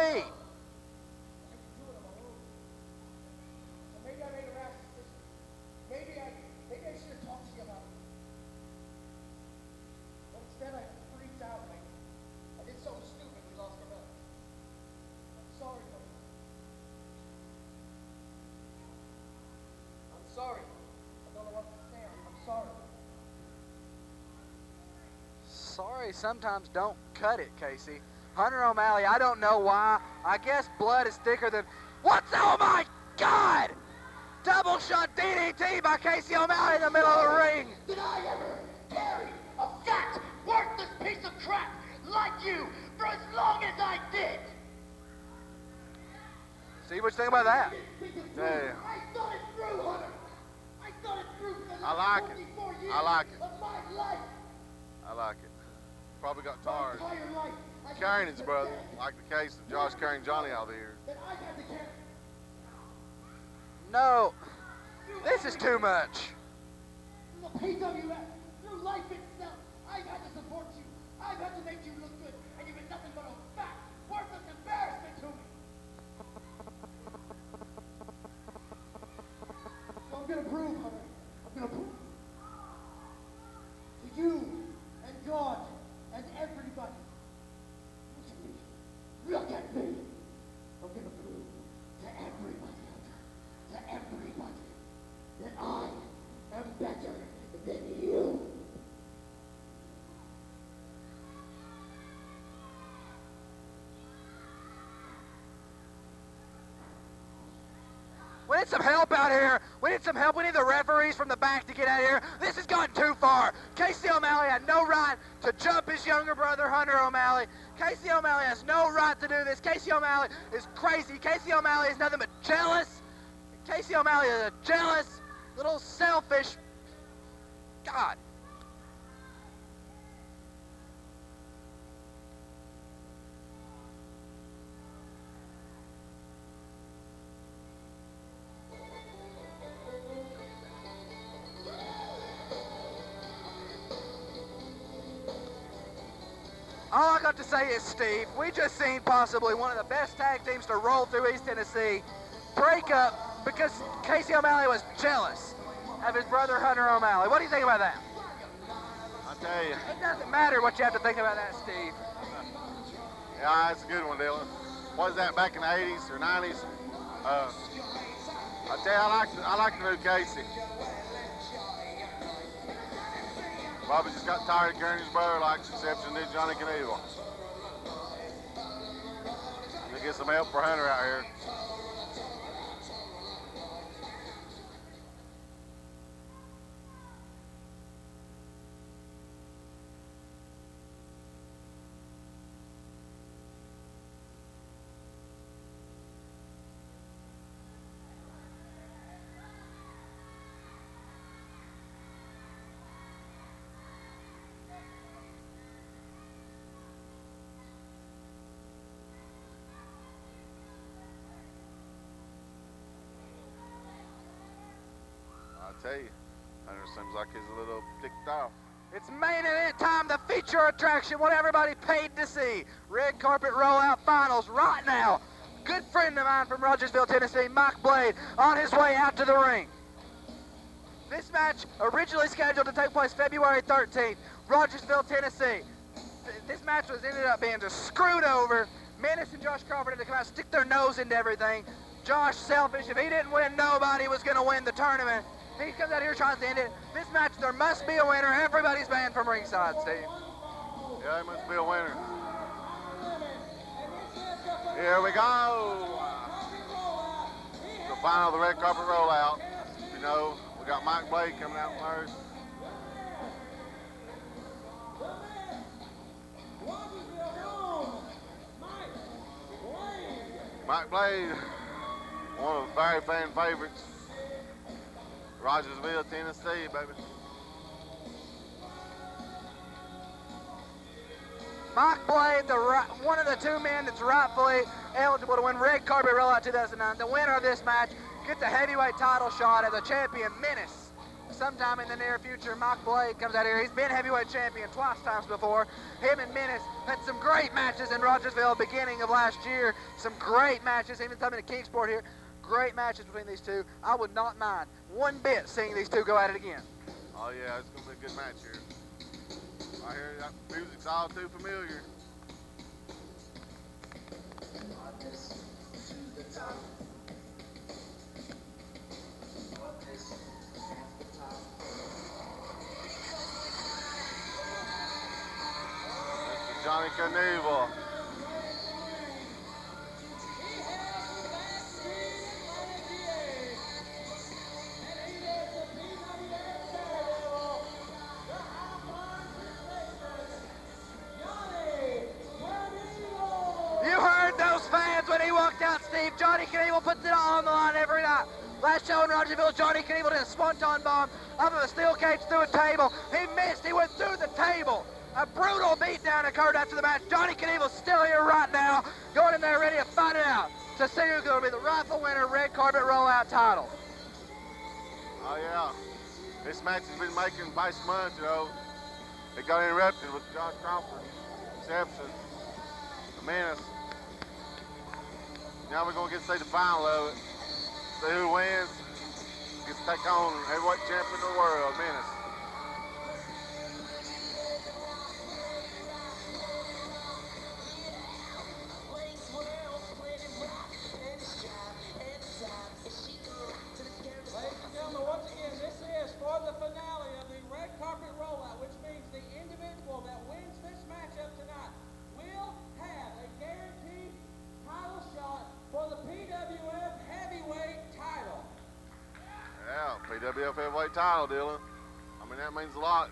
Maybe I made a rash decision. Maybe I should have talked to you about it. But instead I freaked out. I did something stupid. We lost our bet. I'm sorry, buddy. I'm sorry. I don't know what to say. I'm sorry. Sorry, sometimes don't cut it, Casey. Hunter O'Malley, I don't know why. I guess blood is thicker than... What's... Oh, my God! Double shot DDT by Casey O'Malley in the middle of the ring. Did I ever carry a fat, worthless piece of crap like you for as long as I did? See what you think about that? Yeah. I thought it through, Hunter. I thought it through for the I like it. 24 years I like it. of my life. I like it. Probably got tired. My entire life. I Carrying got his brother, like the case of Josh carrying Johnny out here. that I had to carry. No. This is too much. The PWF, through life itself, I've had to support you. I've had to make you look good, and you've been nothing but a fat, worthless embarrassment to me. So I'm gonna prove, Hunter. I'm gonna prove to you and God and everybody. Look at me. I'm gonna prove to everybody, Hunter, to everybody, that I am better than you. We need some help out here. We need some help. We need the referees from the back to get out of here. This has gone too far. Casey O'Malley had no right to jump his younger brother, Hunter O'Malley. Casey O'Malley has no right to do this. Casey O'Malley is crazy. Casey O'Malley is nothing but jealous. Casey O'Malley is a jealous, little selfish... God. All I got to say is, Steve, we just seen possibly one of the best tag teams to roll through East Tennessee break up because Casey O'Malley was jealous of his brother Hunter O'Malley. What do you think about that? I tell you, It doesn't matter what you have to think about that, Steve. yeah, that's a good one, Dylan. What was that, back in the 80s or 90s? I tell you, I like the new Casey. Bobby just got tired of carrying his brother like exception did Johnny Knieval. To get some help for Hunter out here. I tell you, Hunter seems like he's a little ticked off. It's main event time, the feature attraction, what everybody paid to see. Red carpet rollout finals right now. Good friend of mine from Rogersville, Tennessee, Mike Blade, on his way out to the ring. This match originally scheduled to take place February 13th, Rogersville, Tennessee. This match ended up being just screwed over. Menace and Josh Crawford had to come out and stick their nose into everything. Josh, selfish, if he didn't win, nobody was going to win the tournament. He comes out here trying to end it. This match, there must be a winner. Everybody's banned from ringside, Steve. Yeah, he must be a winner. Here we go. The final of the red carpet rollout. You know, we got Mike Blade coming out first. Mike Blade, one of the very fan favorites. Rogersville, Tennessee, baby. Mike Blade, one of the two men that's rightfully eligible to win Red Carpet Rollout 2009. The winner of this match gets a heavyweight title shot as a champion, Menace. sometime in the near future, Mike Blade comes out here. He's been heavyweight champion twice before. Him and Menace had some great matches in Rogersville beginning of last year. Some great matches, even coming to Kingsport here. Great matches between these two. I would not mind one bit seeing these two go at it again. Oh yeah, it's gonna be a good match here. I hear that music's all too familiar. Mr. Johnny Knieval. When he walked out, Steve, Johnny Knieval puts it on the line every night. Last show in Rogersville, Johnny Knieval did a swanton bomb off of a steel cage through a table. He missed. He went through the table. A brutal beatdown occurred after the match. Johnny Knieval's still here right now, going in there ready to fight it out to see who's going to be the rightful winner, red carpet rollout title. Oh yeah, this match has been making past months, you know. It got interrupted with John Crawford, Simpson, the Menace. Now we're going to get to see the final of it. See who wins. Gets to take on heavyweight champion of the world, Menace. Ladies and gentlemen, once again, this is for the finale of the red carpet rollout, which means the individual that wins this matchup tonight will have a guaranteed title shot for the PWF heavyweight title. Yeah, PWF heavyweight title, Dylan. I mean, that means a lot.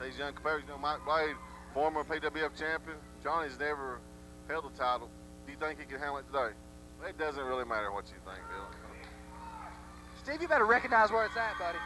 These young competitors, you know, Mike Blade, former PWF champion. Johnny's never held the title. Do you think he can handle it today? It doesn't really matter what you think, Dylan. Steve, you better recognize where it's at, buddy.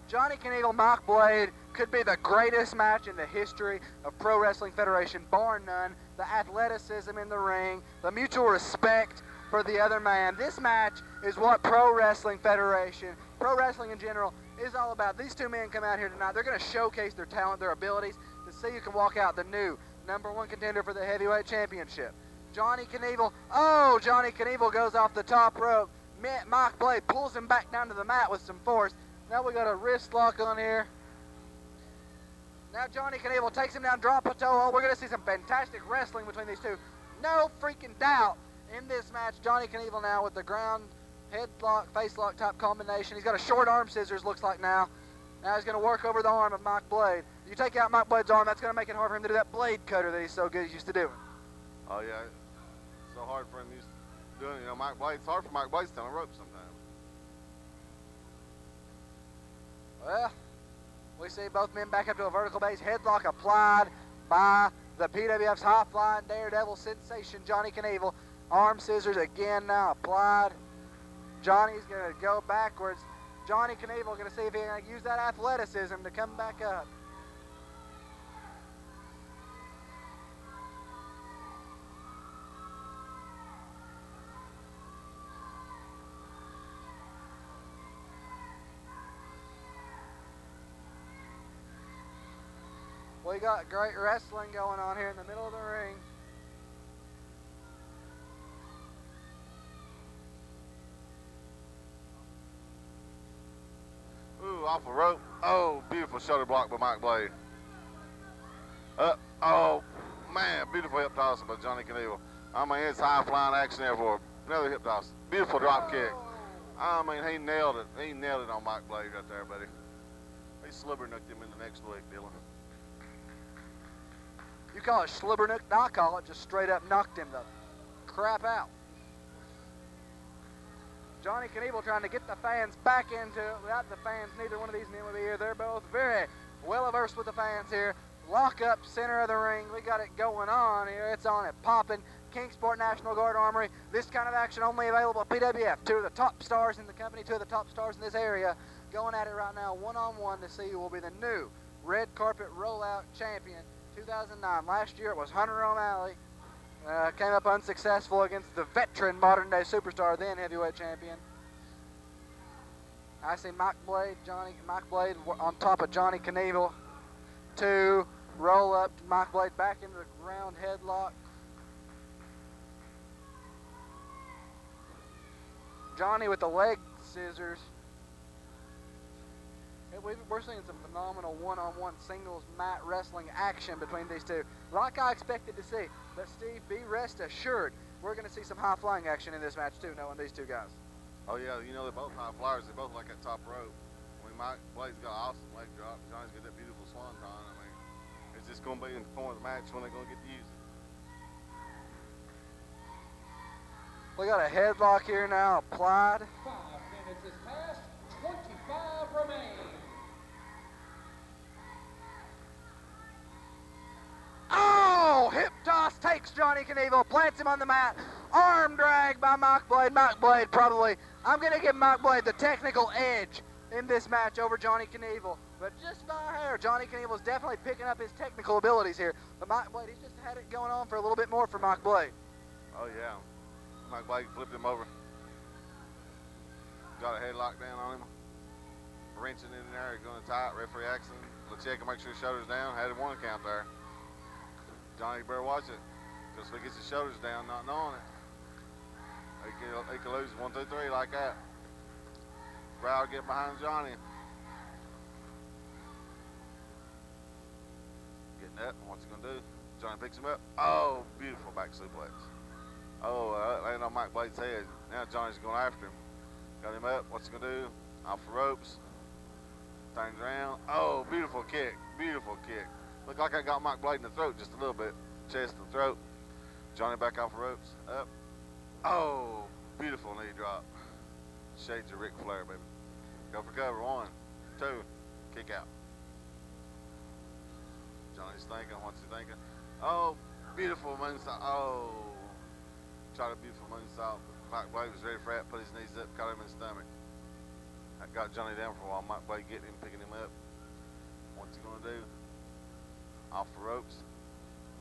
Johnny Knieval, Mike Blade could be the greatest match in the history of Pro Wrestling Federation, bar none. The athleticism in the ring, the mutual respect for the other man. This match is what Pro Wrestling Federation, pro wrestling in general, is all about. These two men come out here tonight. They're going to showcase their talent, their abilities, to see who can walk out the new #1 contender for the heavyweight championship. Johnny Knieval, oh, Johnny Knieval goes off the top rope. Mike Blade pulls him back down to the mat with some force. Now we got a wrist lock on here. Now Johnny Knieval takes him down, drop a toe hold. We're going to see some fantastic wrestling between these two. No freaking doubt in this match. Johnny Knieval now with the ground headlock, face lock type combination. He's got a short arm scissors, looks like now. Now he's going to work over the arm of Mike Blade. You take out Mike Blade's arm, that's going to make it hard for him to do that blade cutter that he's so good used to doing. Oh yeah, it's so hard for him used to doing, you know, Mike Blade. It's hard for Mike Blade to on rope sometimes. Well, we see both men back up to a vertical base. Headlock applied by the PWF's high-flying daredevil sensation, Johnny Knieval. Arm scissors again now applied. Johnny's going to go backwards. Johnny Knieval going to see if he can use that athleticism to come back up. We got great wrestling going on here in the middle of the ring. Ooh, off a rope. Oh, beautiful shoulder block by Mike Blade. Oh, man, beautiful hip toss by Johnny Knieval. I mean, it's high-flying action there for another hip toss. Beautiful drop kick. I mean, he nailed it. He nailed it on Mike Blade right there, buddy. He slobber-nooked him in the next week, Dylan. You call it slobber-nook, I call it just straight up knocked him the crap out. Johnny Knieval trying to get the fans back into it. Without the fans, neither one of these men would be here. They're both very well versed with the fans here. Lock up, center of the ring. We got it going on here. It's on it, popping. Kingsport National Guard Armory. This kind of action only available at PWF. Two of the top stars in the company, two of the top stars in this area, going at it right now one-on-one to see who will be the new red carpet rollout champion 2009. Last year it was Hunter O'Malley. Came up unsuccessful against the veteran modern-day superstar, then heavyweight champion. I see Mike Blade on top of Johnny Knieval. 2, roll up, Mike Blade back into the ground headlock. Johnny with the leg scissors. And we're seeing some phenomenal one-on-one singles mat wrestling action between these two, like I expected to see. But Steve, be rest assured, we're going to see some high-flying action in this match too, knowing these two guys. Oh yeah, you know they're both high flyers. They both like that top rope. I mean, Mike Blade's got an awesome leg drop. Johnny's got that beautiful swanton. I mean, it's just going to be in the point of the match when they're going to get to use it. We got a headlock here now applied. 5 minutes is passed, 25 remain. Oh, hip toss takes Johnny Knieval, plants him on the mat. Arm drag by Mike Blade. Mike Blade probably, I'm going to give Mike Blade the technical edge in this match over Johnny Knieval. But just by a hair, Johnny Knieval's definitely picking up his technical abilities here. But Mike Blade, he's just had it going on for a little bit more for Mike Blade. Oh yeah, Mike Blade flipped him over. Got a headlock down on him. Wrenching in there, going tight. Referee accident. Let's check and make sure his shoulders down. Had him 1 count there. Johnny better watch it, because if he gets his shoulders down, not knowing it, he can lose 1, 2, 3 like that. Crowd get behind Johnny. Getting up, what's he gonna do? Johnny picks him up. Oh, beautiful back suplex. Oh, landed on Mike Blade's head. Now Johnny's going after him. Got him up, what's he gonna do? Off the ropes. Turns around. Oh, beautiful kick, beautiful kick. Looked like I got Mike Blade in the throat just a little bit. Chest and throat. Johnny back off the ropes. Up. Oh, beautiful knee drop. Shades of Ric Flair, baby. Go for cover. 1, 2. Kick out. Johnny's thinking. What's he thinking? Oh, beautiful moonsault. Oh. Tried a beautiful moonsault. Mike Blade was ready for that. Put his knees up. Caught him in the stomach. That got Johnny down for a while. Mike Blade getting him, picking him up. What's he going to do? Off the ropes.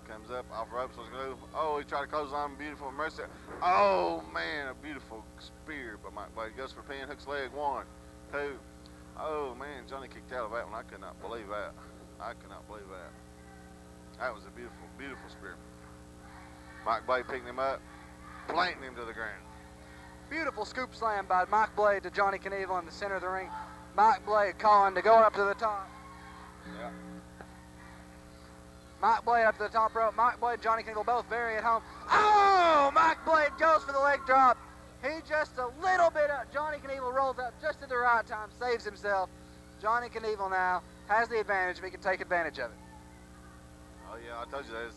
Comes up, off the ropes. What's he going to do? Oh, he tried to close on him. Beautiful mercy. Oh, man. A beautiful spear by Mike Blade. Goes for pin, hooks leg. 1, 2. Oh, man. Johnny kicked out of that one. I could not believe that. I could not believe that. That was a beautiful, beautiful spear. Mike Blade picking him up, planting him to the ground. Beautiful scoop slam by Mike Blade to Johnny Knieval in the center of the ring. Mike Blade calling to go up to the top. Yeah. Mike Blade up to the top rope. Mike Blade, Johnny Knieval both very at home. Oh, Mike Blade goes for the leg drop. He just a little bit up. Johnny Knieval rolls up just at the right time, saves himself. Johnny Knieval now has the advantage if he can take advantage of it. Oh, yeah, I told you that.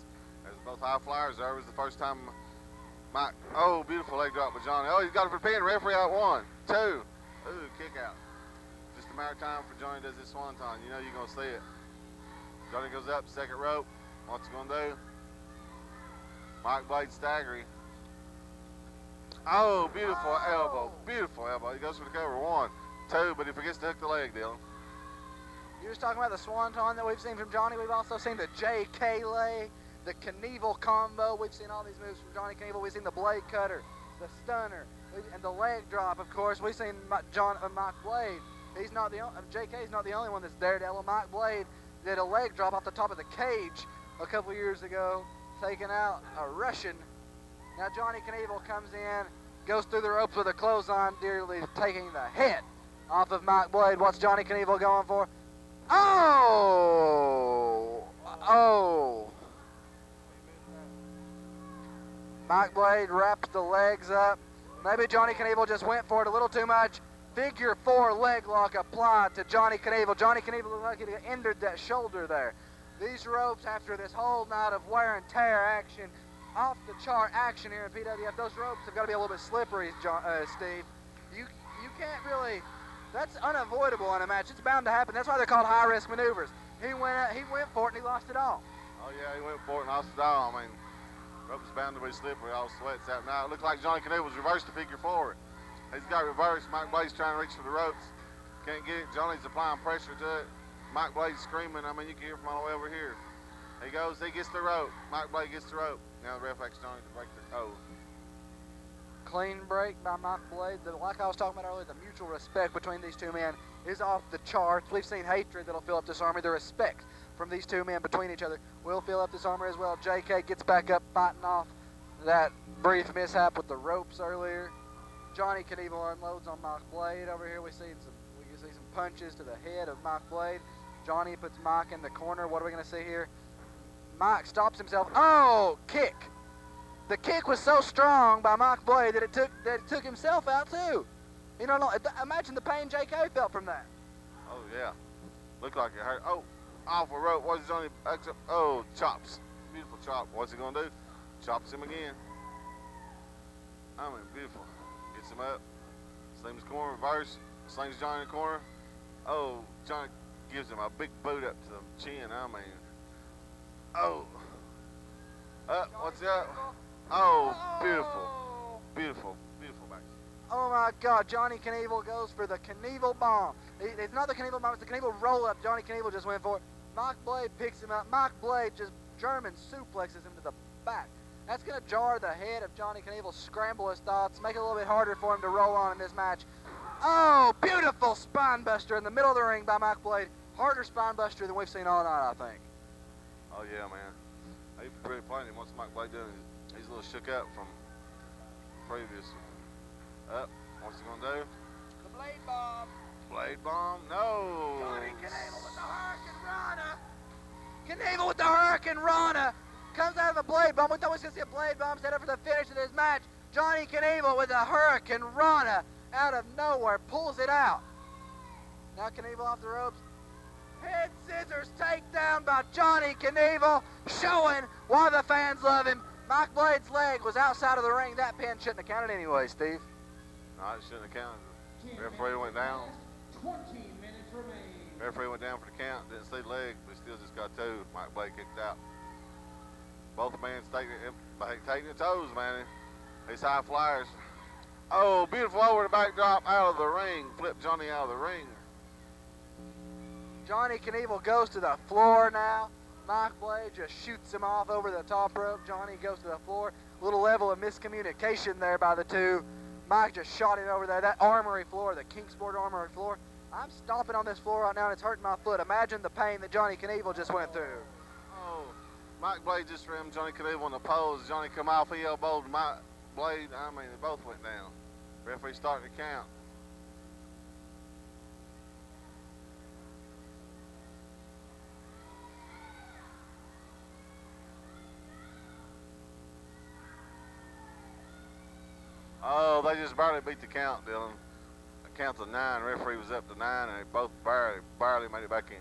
There's both high flyers there. It was the first time Mike, oh, beautiful leg drop by Johnny. Oh, he's got it for pin. Referee out. 1, 2. Ooh, kick out. Just a matter of time for Johnny does his swanton. You know you're going to see it. Johnny goes up, second rope. What's he going to do? Mike Blade staggering. Oh, beautiful elbow. Beautiful elbow. He goes for the cover. 1, 2, but he forgets to hook the leg, Dylan. You're just talking about the swanton that we've seen from Johnny. We've also seen the JK lay, the Knieval combo. We've seen all these moves from Johnny Knieval. We've seen the blade cutter, the stunner, and the leg drop, of course. We've seen Mike Blade. He's not the JK's not the only one that's daredevil. Mike Blade did a leg drop off the top of the cage a couple years ago, taking out a Russian. Now Johnny Knieval comes in, goes through the ropes with a clothesline, dearly taking the head off of Mike Blade. What's Johnny Knieval going for? Oh! Oh! Mike Blade wrapped the legs up. Maybe Johnny Knieval just went for it a little too much. Figure 4 leg lock applied to Johnny Knieval. Johnny Knieval looked like he injured that shoulder there. These ropes, after this whole night of wear and tear action, off the chart action here in PWF, those ropes have got to be a little bit slippery, Steve. You can't really, that's unavoidable in a match. It's bound to happen. That's why they're called high risk maneuvers. He went for it and he lost it all. Oh yeah, he went for it and lost it all. I mean, rope's bound to be slippery. All sweats out now. It looks like Johnny Knieval's reversed the figure 4. He's got reversed. Mike Blade's trying to reach for the ropes. Can't get it. Johnny's applying pressure to it. Mike Blade's screaming. I mean, you can hear from all the way over here. He goes. He gets the rope. Mike Blade gets the rope. Now the ref asks Johnny to break the Clean break by Mike Blade. Like I was talking about earlier, the mutual respect between these two men is off the charts. We've seen hatred that'll fill up this army. The respect from these two men between each other will fill up this army as well. JK gets back up, fighting off that brief mishap with the ropes earlier. Johnny Knieval unloads on Mike Blade. Over here we can see some punches to the head of Mike Blade. Johnny puts Mike in the corner. What are we going to see here? Mike stops himself. Oh, kick. The kick was so strong by Mike Blade that it took himself out too. You know, imagine the pain JK felt from that. Oh yeah, looked like it hurt. Oh, off a rope. What's Johnny? Oh, chops. Beautiful chop. What's he gonna do? Chops him again. I mean, beautiful. Gets him up. Slings corner, reverse. Slings Johnny in the corner. Oh, Johnny gives him a big boot up to the chin. I mean, oh. What's that? Oh, beautiful. Beautiful. Beautiful back. Oh my God, Johnny Knieval goes for the Knieval bomb. It's not the Knieval bomb, it's the Knieval roll up. Johnny Knieval just went for it. Mike Blade picks him up. Mike Blade just German suplexes him to the back. That's going to jar the head of Johnny Knieval, scramble his thoughts, make it a little bit harder for him to roll on in this match. Oh, beautiful spine buster in the middle of the ring by Mike Blade. Harder spine buster than we've seen all night, I think. Oh yeah, man. He's pretty plain. What's Mike Blade doing? He's a little shook up from previous. What's he gonna do? The Blade bomb. Blade bomb? No. Johnny Knieval with the Hurricane Rana. Knieval with the Hurricane Rana. Comes out of a Blade bomb. We thought we was gonna see a Blade bomb set up for the finish of this match. Johnny Knieval with a Hurricane Rana out of nowhere pulls it out. Now Knieval off the ropes. Head scissors takedown by Johnny Knieval, showing why the fans love him. Mike Blade's leg was outside of the ring. That pin shouldn't have counted anyway, Steve. No, it shouldn't have counted. Referee went down. 20 minutes remain. Referee went down for the count. Didn't see the leg, but still just got two. Mike Blade kicked out. Both men taking their toes, man. These high flyers. Oh, beautiful over the backdrop out of the ring. Flip Johnny out of the ring. Johnny Knieval goes to the floor now. Mike Blade just shoots him off over the top rope. Johnny goes to the floor. Little level of miscommunication there by the two. Mike just shot him over there. That armory floor, the Kingsport armory floor. I'm stomping on this floor right now and it's hurting my foot. Imagine the pain that Johnny Knieval just went through. Oh, Mike Blade just rammed Johnny Knieval on the poles. Johnny come off, he elbowed Mike Blade. I mean, they both went down. Referee starting to count. Oh, they just barely beat the count, Dylan. The count to 9. Referee was up to 9, and they both barely made it back in.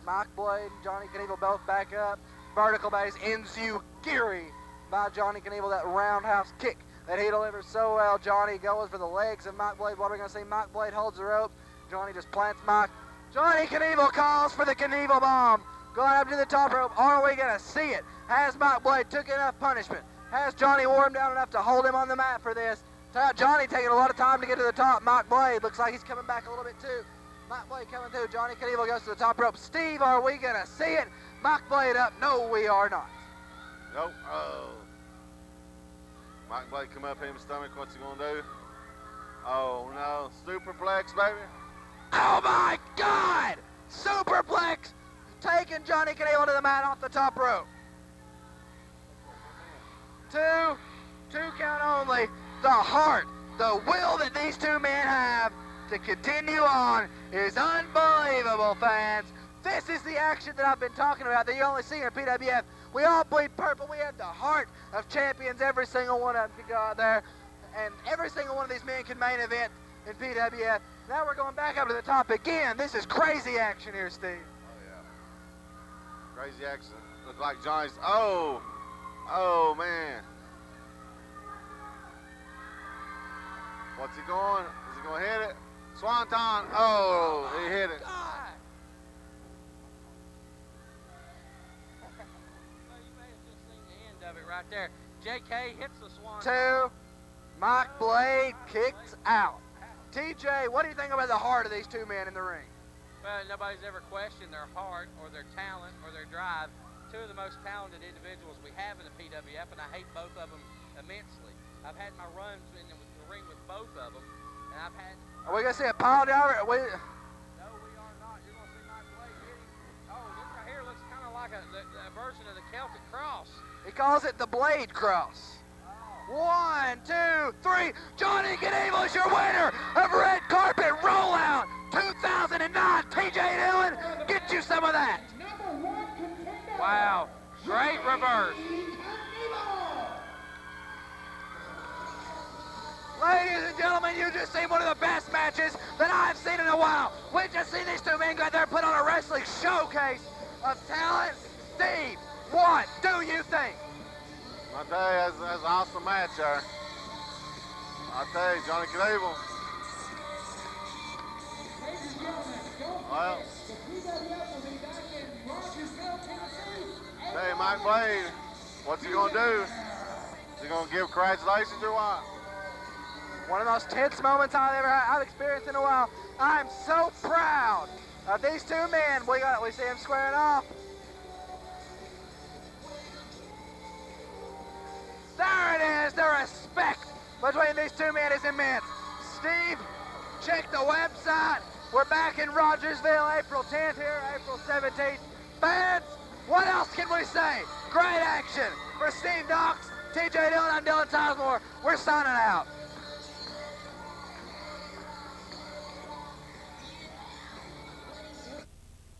Mike Blade and Johnny Knieval both back up. Vertical base enziguri by Johnny Knieval. That roundhouse kick that he delivers so well. Johnny goes for the legs of Mike Blade. What are we going to see? Mike Blade holds the rope. Johnny just plants Mike. Johnny Knieval calls for the Knieval bomb. Going up to the top rope. Are we going to see it? Has Mike Blade took enough punishment? Has Johnny wore him down enough to hold him on the mat for this? Johnny taking a lot of time to get to the top. Mike Blade looks like he's coming back a little bit too. Mike Blade coming through. Johnny Knieval goes to the top rope. Steve, are we going to see it? Mike Blade up. No, we are not. Nope. Oh. Mike Blade come up in his stomach. What's he going to do? Oh, no. Superplex, baby. Oh, my God! Superplex taking Johnny Knieval to the mat off the top rope. Two count only. The heart, the will that these two men have to continue on is unbelievable, fans. This is the action that I've been talking about that you only see in PWF. We all bleed purple. We have the heart of champions. Every single one of them can go out there, and every single one of these men can main event in PWF. Now we're going back up to the top again. This is crazy action here, Steve. Oh, yeah. Crazy action. Look like Johnny's. Oh, man. What's he going? Is he going to hit it? Swanton. Oh, he hit it. God. Well, you may have just seen the end of it right there. JK hits the swan. Two. Mike Blade kicked out. TJ, what do you think about the heart of these two men in the ring? Well, nobody's ever questioned their heart or their talent or their drive. Two of the most talented individuals we have in the PWF, and I hate both of them immensely. I've had my runs in the ring with both of them, and I've had... Are we going to see a pile driver? No, we are not. You're going to see Mike Blade hitting. Oh, this right here looks kind of like a version of the Celtic Cross. He calls it the Blade Cross. 1, 2, 3. Johnny Knieval is your winner of Red Carpet Rollout 2009. TJ Dillon, get you some of that. Wow, great reverse. Ladies and gentlemen, you just seen one of the best matches that I've seen in a while. We just seen these two men go out there put on a wrestling showcase of talent. Steve, what do you think? I tell you, that's an awesome match there. I tell you, Johnny Knieval. Well, hey, Mike Blade, what's he gonna do? Is he gonna give congratulations or what? One of the most tense moments I've experienced in a while. I'm so proud of these two men. We see them squaring off. There it is. The respect between these two men is immense. Steve, check the website. We're back in Rogersville, April 10th here, April 17th. Fans, what else can we say? Great action. For Steve Knox, TJ Dillon, I'm Dylan Sizemore. We're signing out.